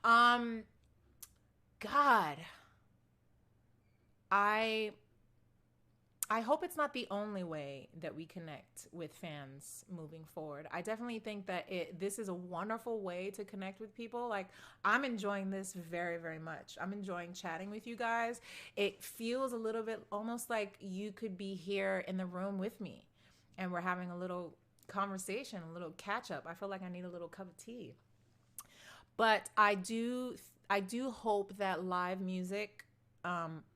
on? God, I hope it's not the only way that we connect with fans moving forward. I definitely think that this is a wonderful way to connect with people. Like, I'm enjoying this very, very much. I'm enjoying chatting with you guys. It feels a little bit almost like you could be here in the room with me, and we're having a little conversation, a little catch up. I feel like I need a little cup of tea. But I do hope that live music,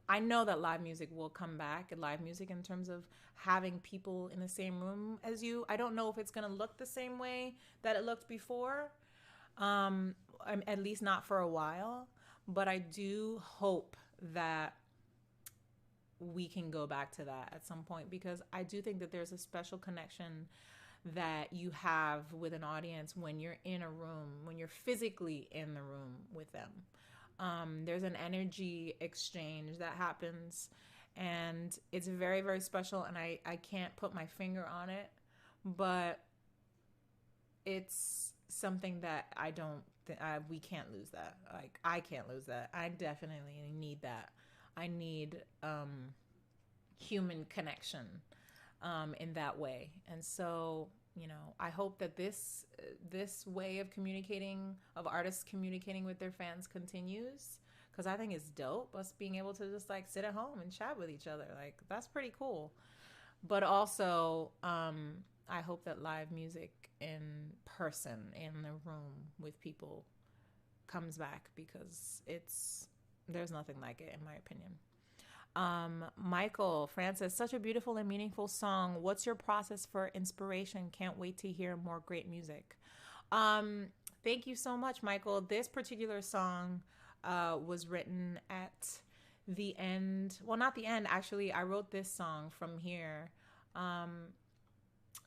I know that live music will come back. Live music in terms of having people in the same room as you. I don't know if it's going to look the same way that it looked before, at least not for a while. But I do hope that we can go back to that at some point, because I do think that there's a special connection that you have with an audience when you're in a room, when you're physically in the room with them. There's an energy exchange that happens, and it's very, very special, and I can't put my finger on it, but it's something that we can't lose that. Like, I can't lose that. I definitely need that. I need human connection in that way. And so, I hope that this way of communicating, of artists communicating with their fans, continues, because I think it's dope, us being able to just like sit at home and chat with each other. Like, that's pretty cool. But also, I hope that live music in person, in the room with people, comes back, because there's nothing like it, in my opinion. Michael Francis, such a beautiful and meaningful song. What's your process for inspiration? Can't wait to hear more great music. Thank you so much, Michael. This particular song was written at the end. Well, not the end, actually. I wrote this song from here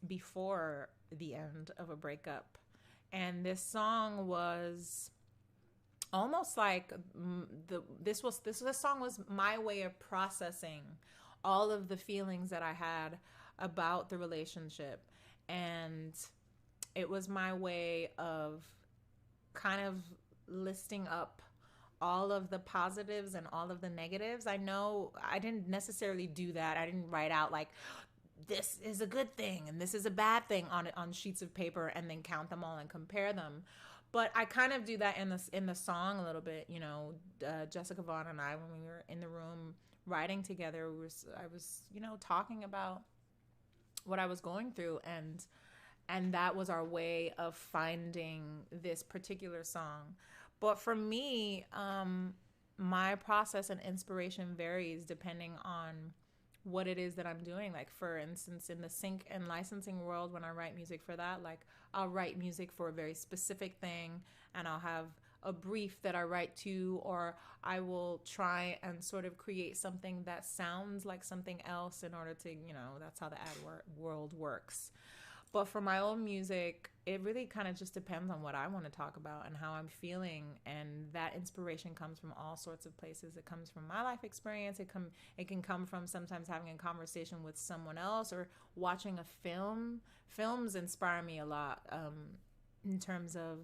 before the end of a breakup. And this song was almost like this song was my way of processing all of the feelings that I had about the relationship, and it was my way of kind of listing up all of the positives and all of the negatives. I know I didn't necessarily do that. I didn't write out like, this is a good thing and this is a bad thing on sheets of paper and then count them all and compare them. But I kind of do that in the song a little bit. Jessica Vaughn and I, when we were in the room writing together, I was talking about what I was going through, and that was our way of finding this particular song. But for me, my process and inspiration varies depending on what it is that I'm doing. Like, for instance, in the sync and licensing world, when I write music for that, like, I'll write music for a very specific thing, and I'll have a brief that I write to, or I will try and sort of create something that sounds like something else in order to, that's how the world works. But for my own music, it really kind of just depends on what I want to talk about and how I'm feeling. And that inspiration comes from all sorts of places. It comes from my life experience. It can come from sometimes having a conversation with someone else or watching a film. Films inspire me a lot in terms of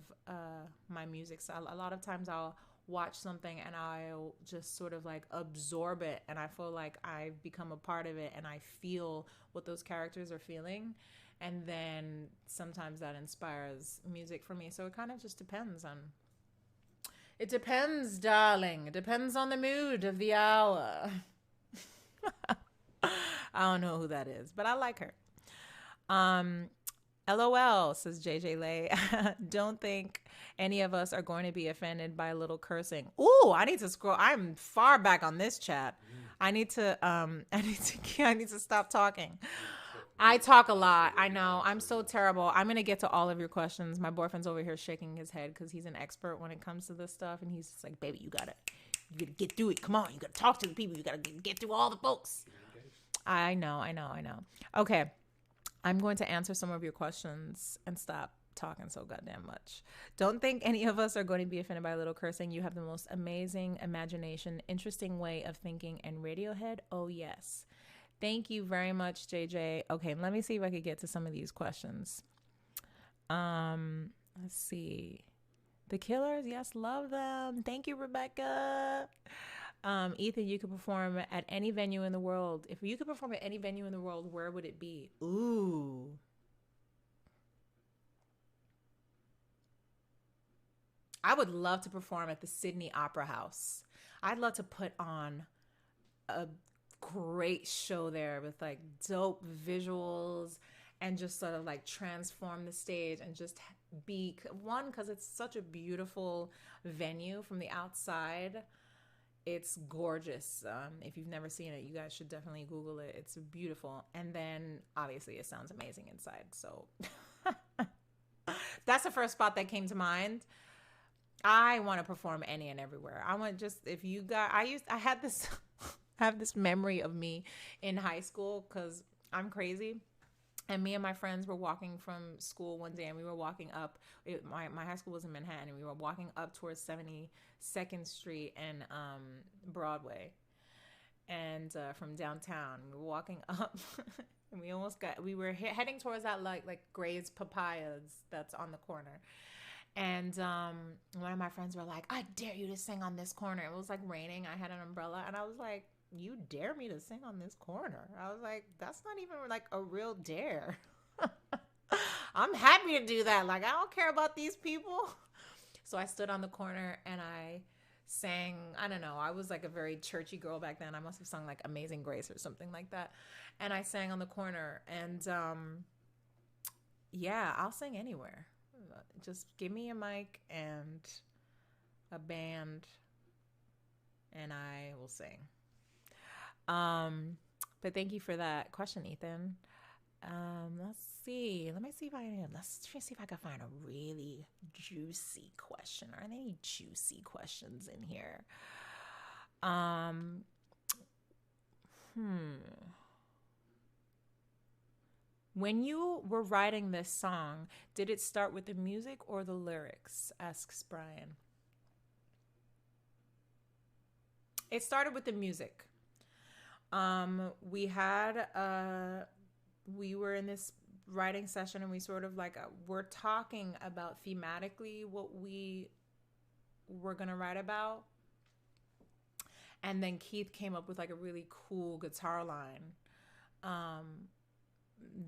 my music. So a lot of times I'll watch something and I'll just sort of like absorb it, and I feel like I've become a part of it and I feel what those characters are feeling, and then sometimes that inspires music for me. So it kind of just depends on, it depends, darling, it depends on the mood of the hour. I don't know who that is, but I like her. um LOL, says JJ Lay. Don't think any of us are going to be offended by a little cursing. Ooh, I need to scroll. I'm far back on this chat. I need to I need to stop talking. I talk a lot. I know. I'm so terrible. I'm going to get to all of your questions. My boyfriend's over here shaking his head because he's an expert when it comes to this stuff. And he's just like, baby, you got to get through it. Come on. You got to talk to the people. You got to get through all the folks. I know. Okay. I'm going to answer some of your questions and stop talking so goddamn much. Don't think any of us are going to be offended by a little cursing. You have the most amazing imagination, interesting way of thinking, and Radiohead. Oh, yes. Thank you very much, JJ. Okay, let me see if I could get to some of these questions. Let's see. The Killers, yes, love them. Thank you, Rebecca. Ethan, you could perform at any venue in the world. If you could perform at any venue in the world, where would it be? Ooh. I would love to perform at the Sydney Opera House. I'd love to put on a great show there with like dope visuals and just sort of like transform the stage and just be one, because it's such a beautiful venue from the outside. It's gorgeous. If you've never seen it, you guys should definitely Google it. It's beautiful. And then obviously it sounds amazing inside. So that's the first spot that came to mind. I want to perform any and everywhere. I want just, if you got, I had this, I have this memory of me in high school because I'm crazy. And me and my friends were walking from school one day, and we were walking up. My high school was in Manhattan, and we were walking up towards 72nd Street and Broadway, and from downtown. We were walking up, and we were heading towards that like Gray's Papayas that's on the corner. And one of my friends were like, I dare you to sing on this corner. It was like raining. I had an umbrella, and I was like, you dare me to sing on this corner? I was like, that's not even like a real dare. I'm happy to do that. Like, I don't care about these people. So I stood on the corner and I sang. I don't know. I was like a very churchy girl back then. I must have sung like Amazing Grace or something like that. And I sang on the corner. And yeah, I'll sing anywhere. Just give me a mic and a band and I will sing. But thank you for that question, Ethan. Let's see. Let me see if I can find a really juicy question. Are there any juicy questions in here? When you were writing this song, did it start with the music or the lyrics? Asks Brian. It started with the music. We were in this writing session, and we sort of like we're talking about thematically what we were gonna write about, and then Keith came up with like a really cool guitar line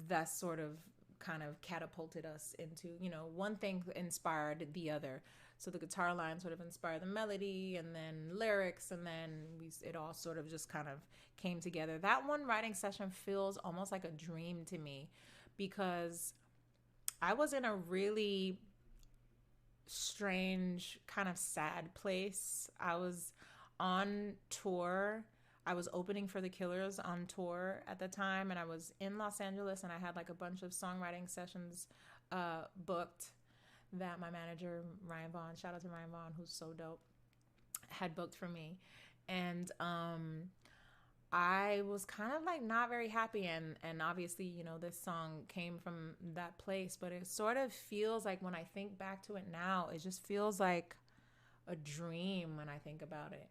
that sort of kind of catapulted us into, one thing inspired the other. So the guitar line sort of inspired the melody, and then lyrics, and then it all sort of just kind of came together. That one writing session feels almost like a dream to me, because I was in a really strange, kind of sad place. I was on tour. I was opening for the Killers on tour at the time, and I was in Los Angeles, and I had like a bunch of songwriting sessions booked that my manager Ryan Vaughn, shout out to Ryan Vaughn, who's so dope, had booked for me. And I was kind of like not very happy, and obviously, this song came from that place, but it sort of feels like when I think back to it now, it just feels like a dream when I think about it.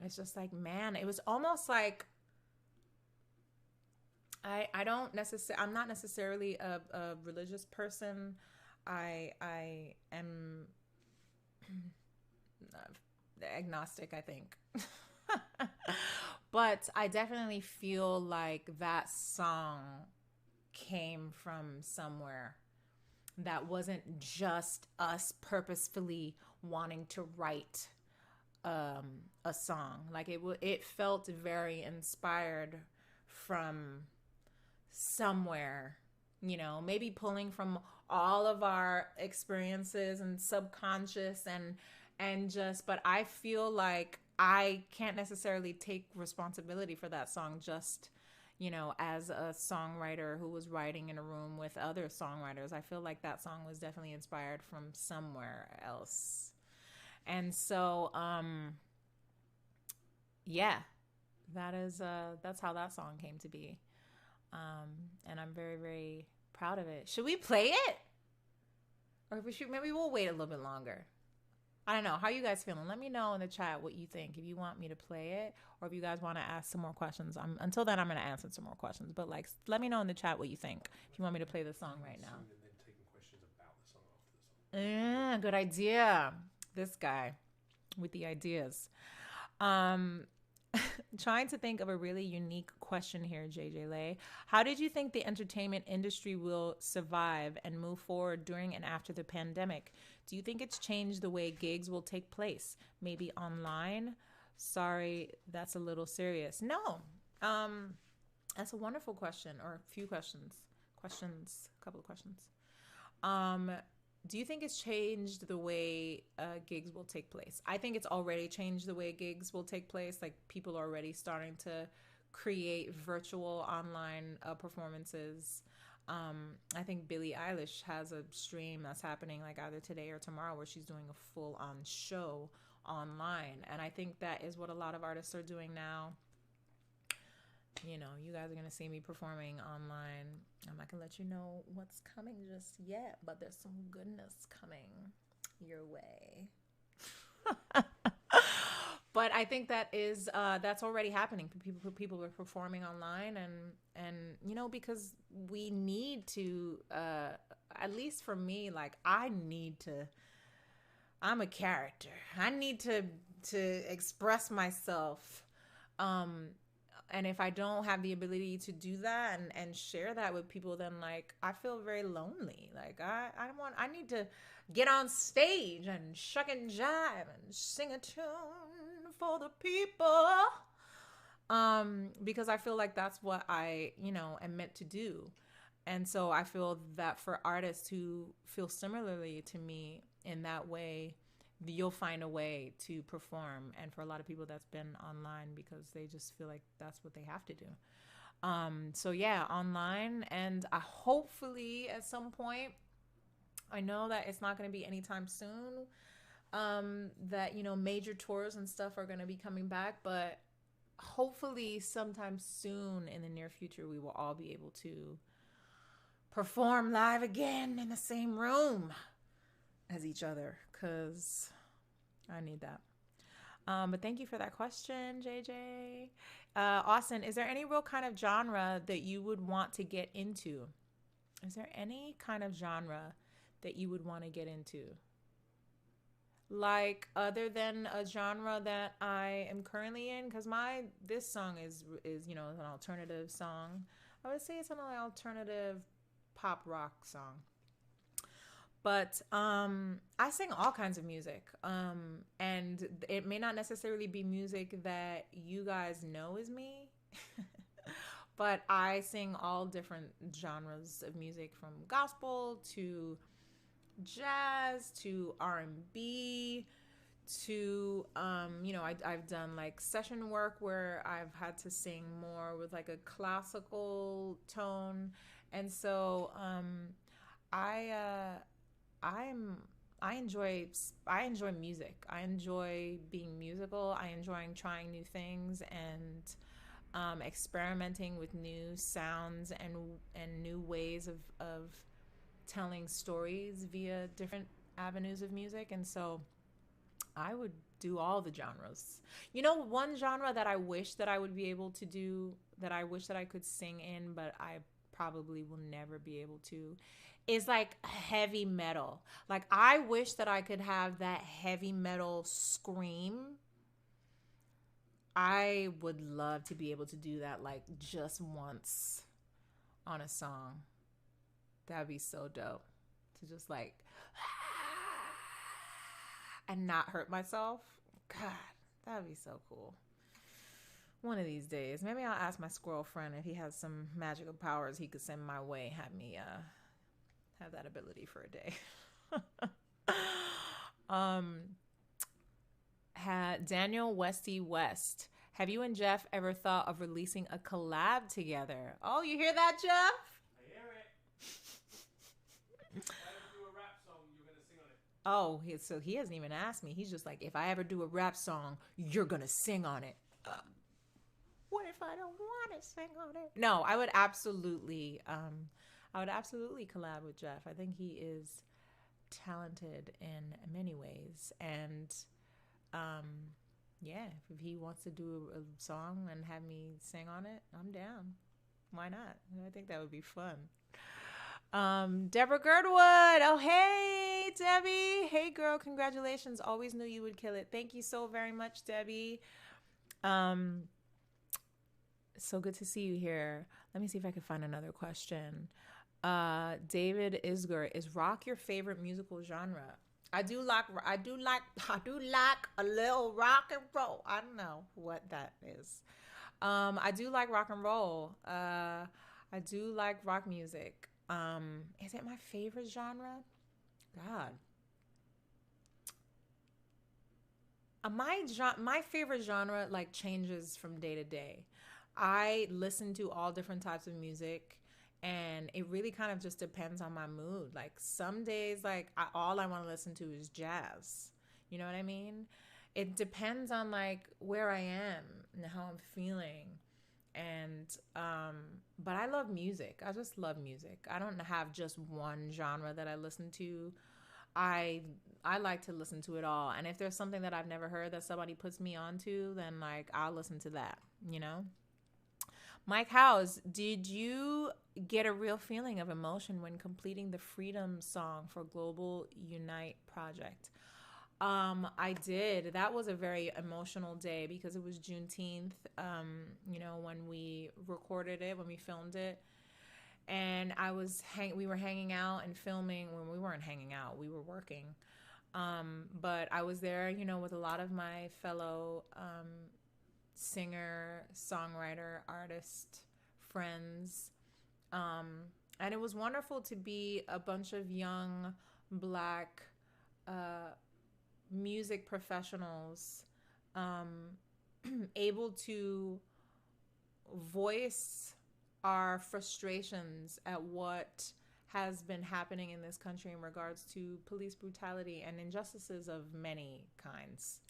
It's just like, man, it was almost like I'm not necessarily a religious person. I am agnostic, I think. But I definitely feel like that song came from somewhere that wasn't just us purposefully wanting to write a song. Like it felt very inspired from somewhere, maybe pulling from all of our experiences and subconscious and just, but I feel like I can't necessarily take responsibility for that song, just as a songwriter who was writing in a room with other songwriters. I feel like that song was definitely inspired from somewhere else. And so yeah, that's how that song came to be. And I'm very, very proud of it. Should we play it? Or maybe we'll wait a little bit longer. I don't know. How are you guys feeling? Let me know in the chat what you think. If you want me to play it, or if you guys want to ask some more questions. Until then, I'm going to answer some more questions. But like, let me know in the chat what you think. If you want me to play the song right now. Yeah, good idea. This guy with the ideas. Trying to think of a really unique question here, JJ Lay. How did you think the entertainment industry will survive and move forward during and after the pandemic? Do you think it's changed the way gigs will take place? Maybe online? Sorry, that's a little serious. No. That's a wonderful question, or a few questions. A couple of questions. Do you think it's changed the way gigs will take place? I think it's already changed the way gigs will take place. Like, people are already starting to create virtual online performances. I think Billie Eilish has a stream that's happening like either today or tomorrow where she's doing a full-on show online. And I think that is what a lot of artists are doing now. You guys are going to see me performing online. I'm not going to let you know what's coming just yet, but there's some goodness coming your way. But I think that's already happening. People are performing online, and because we need to, at least for me, like I'm a character. I need to express myself. And if I don't have the ability to do that and share that with people, then like I feel very lonely. Like I need to get on stage and shuck and jive and sing a tune for the people. Because I feel like that's what I, am meant to do. And so I feel that for artists who feel similarly to me in that way, you'll find a way to perform. And for a lot of people, that's been online because they just feel like that's what they have to do. So yeah, online, and hopefully at some point, I know that it's not going to be anytime soon, that major tours and stuff are going to be coming back, but hopefully sometime soon in the near future we will all be able to perform live again in the same room as each other, because I need that. But thank you for that question, JJ. Austin, is there any real kind of genre that you would want to get into? Is there any kind of genre that you would want to get into? Like, other than a genre that I am currently in, because this song is an alternative song. I would say it's an alternative pop rock song. But I sing all kinds of music, and it may not necessarily be music that you guys know as me, but I sing all different genres of music, from gospel to jazz to R&B to I've done like session work where I've had to sing more with like a classical tone, and so I I'm I enjoy I enjoy music. I enjoy being musical. I enjoy trying new things and experimenting with new sounds and new ways of telling stories via different avenues of music. And so I would do all the genres. You know, one genre that I wish that I would be able to do, that I wish that I could sing in, but I probably will never be able to, is like heavy metal. Like, I wish that I could have that heavy metal scream. I would love to be able to do that like just once on a song. That'd be so dope. To just like and not hurt myself. God, that'd be so cool. One of these days, maybe I'll ask my squirrel friend if he has some magical powers he could send my way. Have me have that ability for a day. um, had Daniel Westy West. Have you and Jeff ever thought of releasing a collab together? Oh, you hear that, Jeff? I hear it. If I ever do a rap song, you're gonna sing on it. Oh, so he hasn't even asked me. He's just like, if I ever do a rap song, you're gonna sing on it. What if I don't want to sing on it? No, I would absolutely collab with Jeff. I think he is talented in many ways, and um, yeah, if he wants to do a song and have me sing on it, I'm down. Why not? I think that would be fun. Deborah Girdwood. Oh, hey, Debbie. Hey, girl. Congratulations. Always knew you would kill it. Thank you so very much, Debbie. So good to see you here. Let me see if I can find another question. David Isger, is rock your favorite musical genre? I do like a little rock and roll. I don't know what that is. I do like rock and roll. I do like rock music. Is it my favorite genre? God. My favorite genre like changes from day to day. I listen to all different types of music, and it really kind of just depends on my mood. Like some days, like all I want to listen to is jazz. You know what I mean? It depends on like where I am and how I'm feeling. And but I love music. I just love music. I don't have just one genre that I listen to. I I like to listen to it all. And if there's something that I've never heard that somebody puts me onto, then like I'll listen to that, you know? Mike House, did you get a real feeling of emotion when completing the Freedom Song for Global Unite project? I did. That was a very emotional day because it was Juneteenth, when we recorded it, when we filmed it. And we were hanging out and filming. When we weren't hanging out, we were working. But I was there, with a lot of my fellow singer, songwriter, artist friends. And it was wonderful to be a bunch of young Black music professionals able to voice our frustrations at what has been happening in this country in regards to police brutality and injustices of many kinds,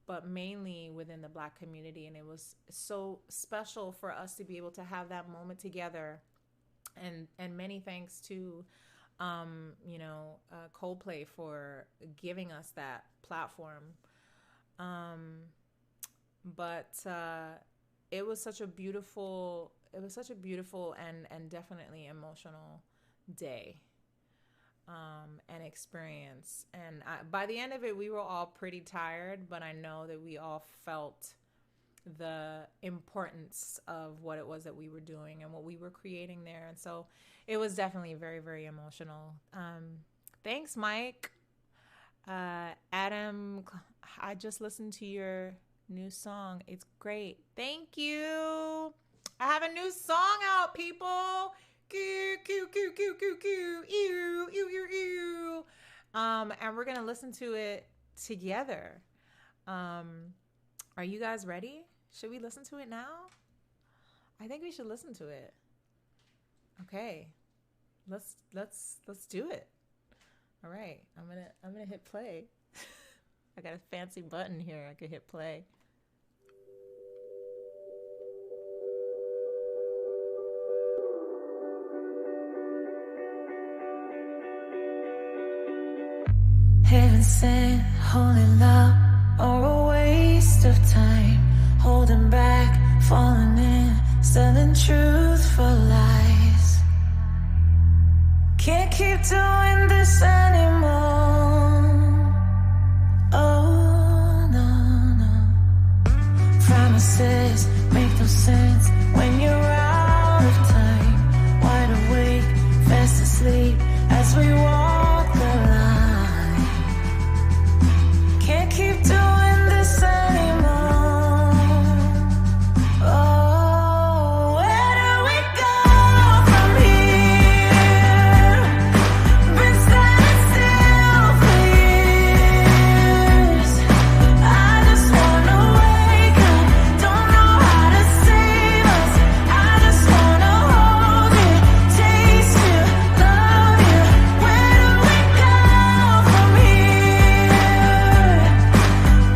but mainly within the Black community. And it was so special for us to be able to have that moment together. And many thanks to Coldplay for giving us that platform. But it was such a beautiful and definitely emotional day and experience. And by the end of it, we were all pretty tired, but I know that we all felt the importance of what it was that we were doing and what we were creating there. And so it was definitely very, very emotional. Thanks, Mike. Adam, I just listened to your new song. It's great. Thank you. I have a new song out, people. Coo, coo, coo, coo, coo, coo. Ew, ew, ew, ew. And we're going to listen to it together. Are you guys ready? Should we listen to it now? I think we should listen to it. Okay. Let's do it. All right, I'm gonna hit play. I got a fancy button here. I could hit play. Heaven sent, holy love, or a waste of time. Holding back, falling in, selling truth for lies. Can't keep doing this anymore. Oh, no, no. Promises make no sense when you're out of time. Wide awake, fast asleep as we walk the line. Can't keep doing this anymore. Oh, where do we go from here? Been standing still for years. I just wanna wake up, don't know how to save us. I just wanna hold you, taste you, love you. Where do we go from here?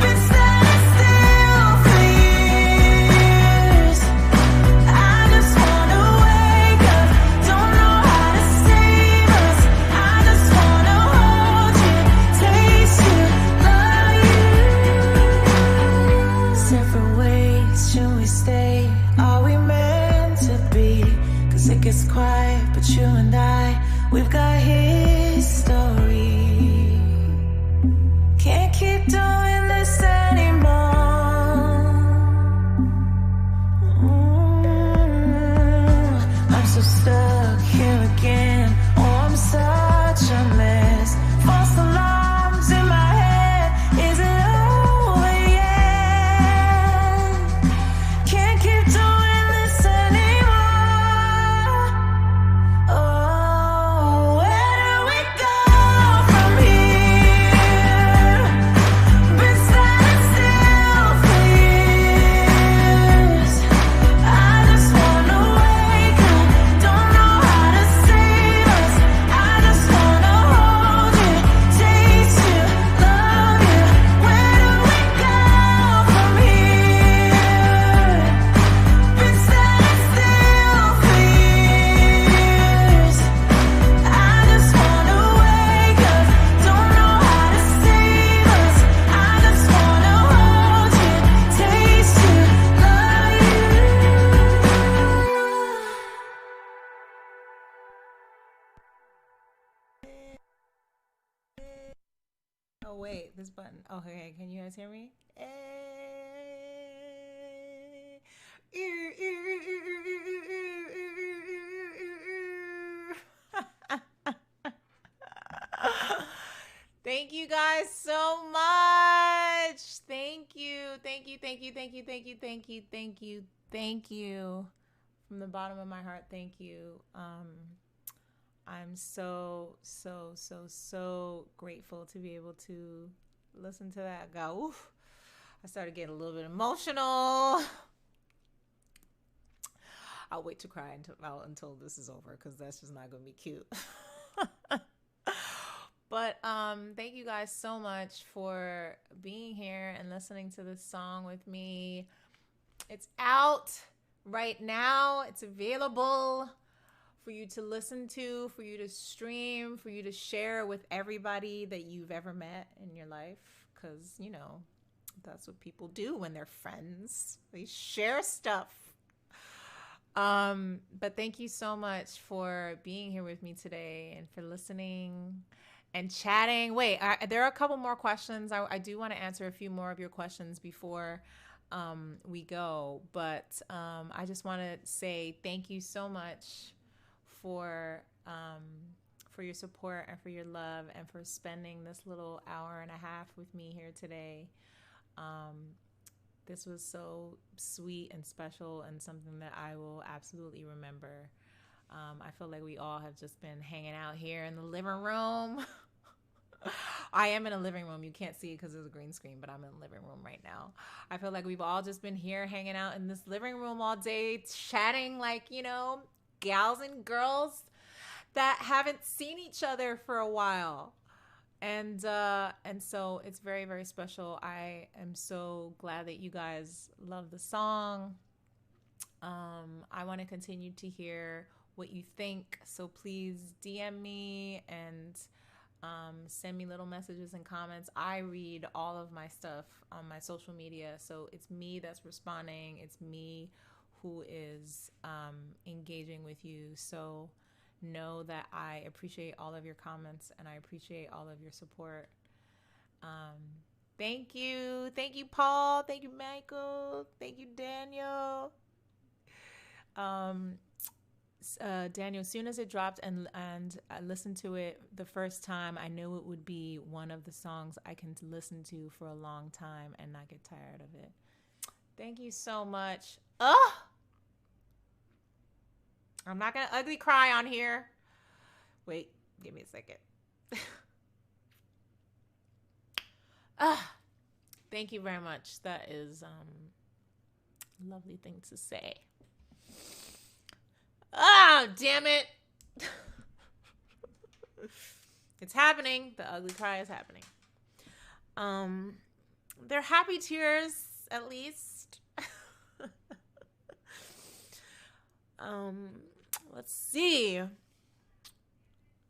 Been standing still for years. I just wanna wake up, don't know how to save us. I just wanna hold you, taste you, love you. Separate ways, should we stay? Are we meant to be? 'Cause it gets quiet, but you and I, we've got history. Can't keep doing this anymore. I'm so stuck here again. Oh, I'm such a mess. False alarms in my head. Is it over yet? Can't keep doing this anymore. Oh, where do we go from here? Been standing still for years. I just wanna wake up, don't know how to save us. I just wanna hold you, taste you, love you. Where do we go from here? Been standing still for years. I just wanna wake up, don't know how to save us. I just wanna hold you, taste you, love you. Oh wait, this button. Oh, okay, can you guys hear me? Thank you guys so much. Thank you. Thank you. Thank you. Thank you. Thank you. Thank you. Thank you. Thank you. From the bottom of my heart, thank you. I'm so grateful to be able to listen to that. Go, oof. I started getting a little bit emotional. I'll wait to cry until this is over because that's just not gonna be cute. But thank you guys so much for being here and listening to this song with me. It's out right now. It's available for you to listen to, for you to stream, for you to share with everybody that you've ever met in your life. Because, you know, that's what people do when they're friends. They share stuff. But thank you so much for being here with me today and for listening and chatting. Wait, there are a couple more questions. I do want to answer a few more of your questions before we go. But I just want to say thank you so much for your support and for your love and for spending this little hour and a half with me here today. This was so sweet and special and something that I will absolutely remember. I feel like we all have just been hanging out here in the living room. I am in a living room. You can't see it because there's a green screen, but I'm in the living room right now. I feel like we've all just been here hanging out in this living room all day, chatting like, you know, gals and girls that haven't seen each other for a while. And so it's very, very special. I am so glad that you guys love the song. I want to continue to hear what you think. So please DM me and send me little messages and comments. I read all of my stuff on my social media. So it's me that's responding. It's me who is engaging with you. So know that I appreciate all of your comments and I appreciate all of your support. Thank you. Thank you, Paul. Thank you, Michael. Thank you, Daniel. Daniel, as soon as it dropped and I listened to it the first time, I knew it would be one of the songs I can listen to for a long time and not get tired of it. Thank you so much. I'm not gonna ugly cry on here. Wait, give me a second. Thank you very much. That is a lovely thing to say. Damn it. It's happening. The ugly cry is happening. They're happy tears, at least. Let's see.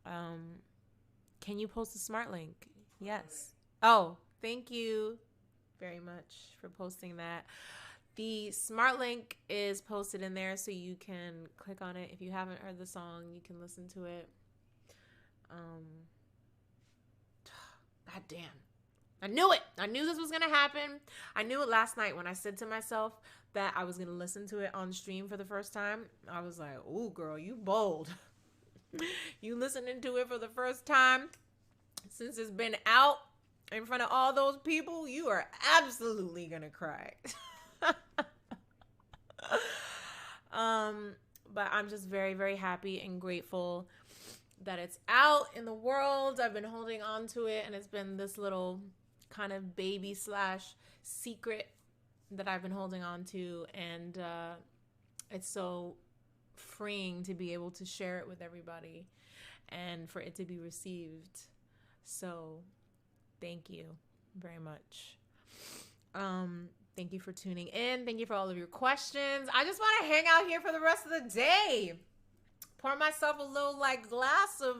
Can you post a smart link? Yes. Oh, thank you very much for posting that. The smart link is posted in there, so you can click on it. If you haven't heard the song, you can listen to it. God damn. I knew it. I knew this was going to happen. I knew it last night when I said to myself that I was going to listen to it on stream for the first time. I was like, ooh, girl, you bold. You listening to it for the first time since it's been out in front of all those people, you are absolutely going to cry. But I'm just very, very happy and grateful that it's out in the world. I've been holding on to it, and it's been this little kind of baby / secret that I've been holding on to, and it's so freeing to be able to share it with everybody and for it to be received. So thank you very much. Thank you for tuning in. Thank you for all of your questions. I just want to hang out here for the rest of the day. Pour myself a little glass of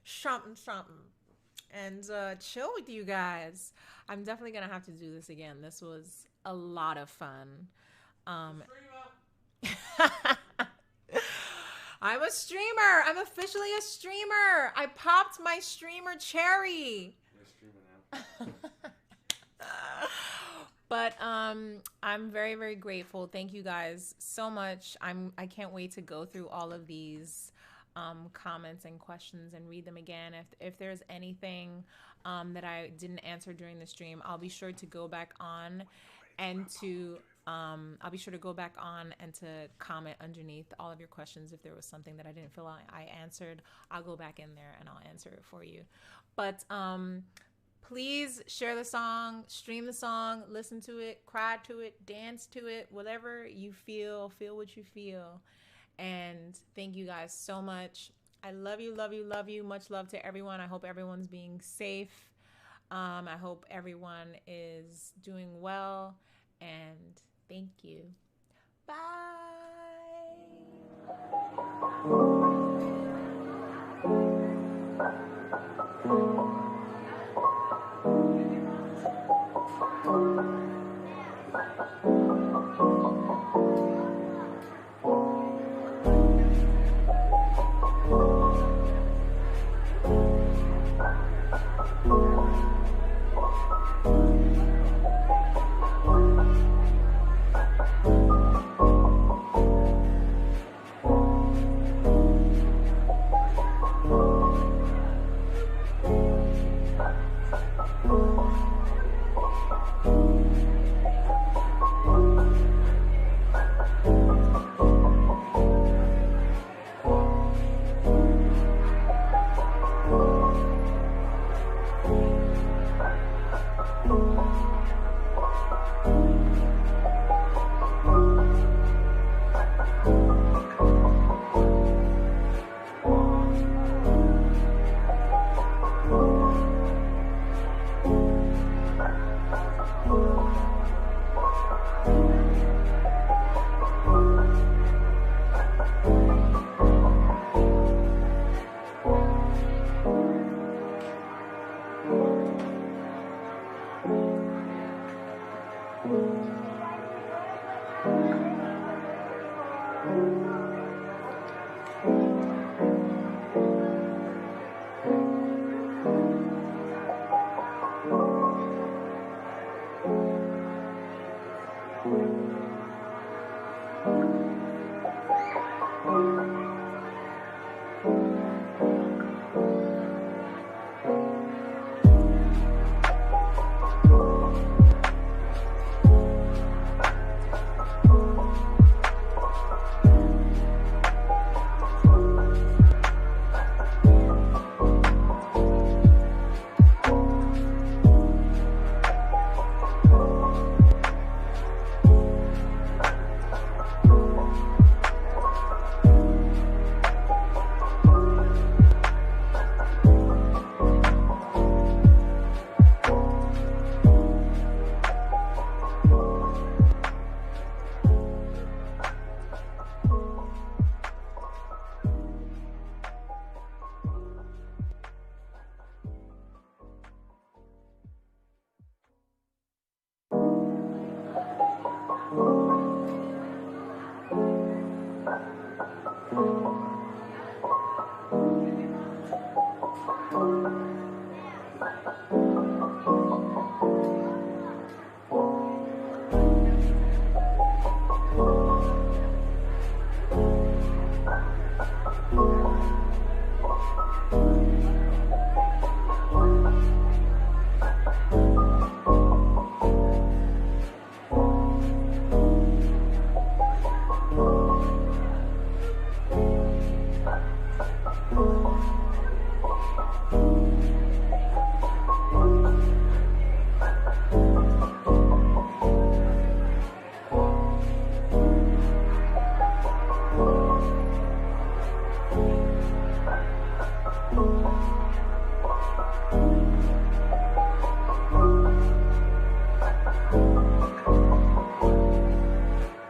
something and chill with you guys. I'm definitely gonna have to do this again. This was a lot of fun. I'm a streamer. I'm officially a streamer. I popped my streamer cherry. You're a streamer now. But I'm very, very grateful. Thank you guys so much. I can't wait to go through all of these comments and questions and read them again. If there's anything that I didn't answer during the stream, I'll be sure to go back on and to comment underneath all of your questions. If there was something that I didn't feel like I answered, I'll go back in there and I'll answer it for you. But please share the song, stream the song, listen to it, cry to it, dance to it, whatever you feel what you feel. And thank you guys so much. I love you, love you, love you. Much love to everyone. I hope everyone's being safe. I hope everyone is doing well. And thank you. Bye.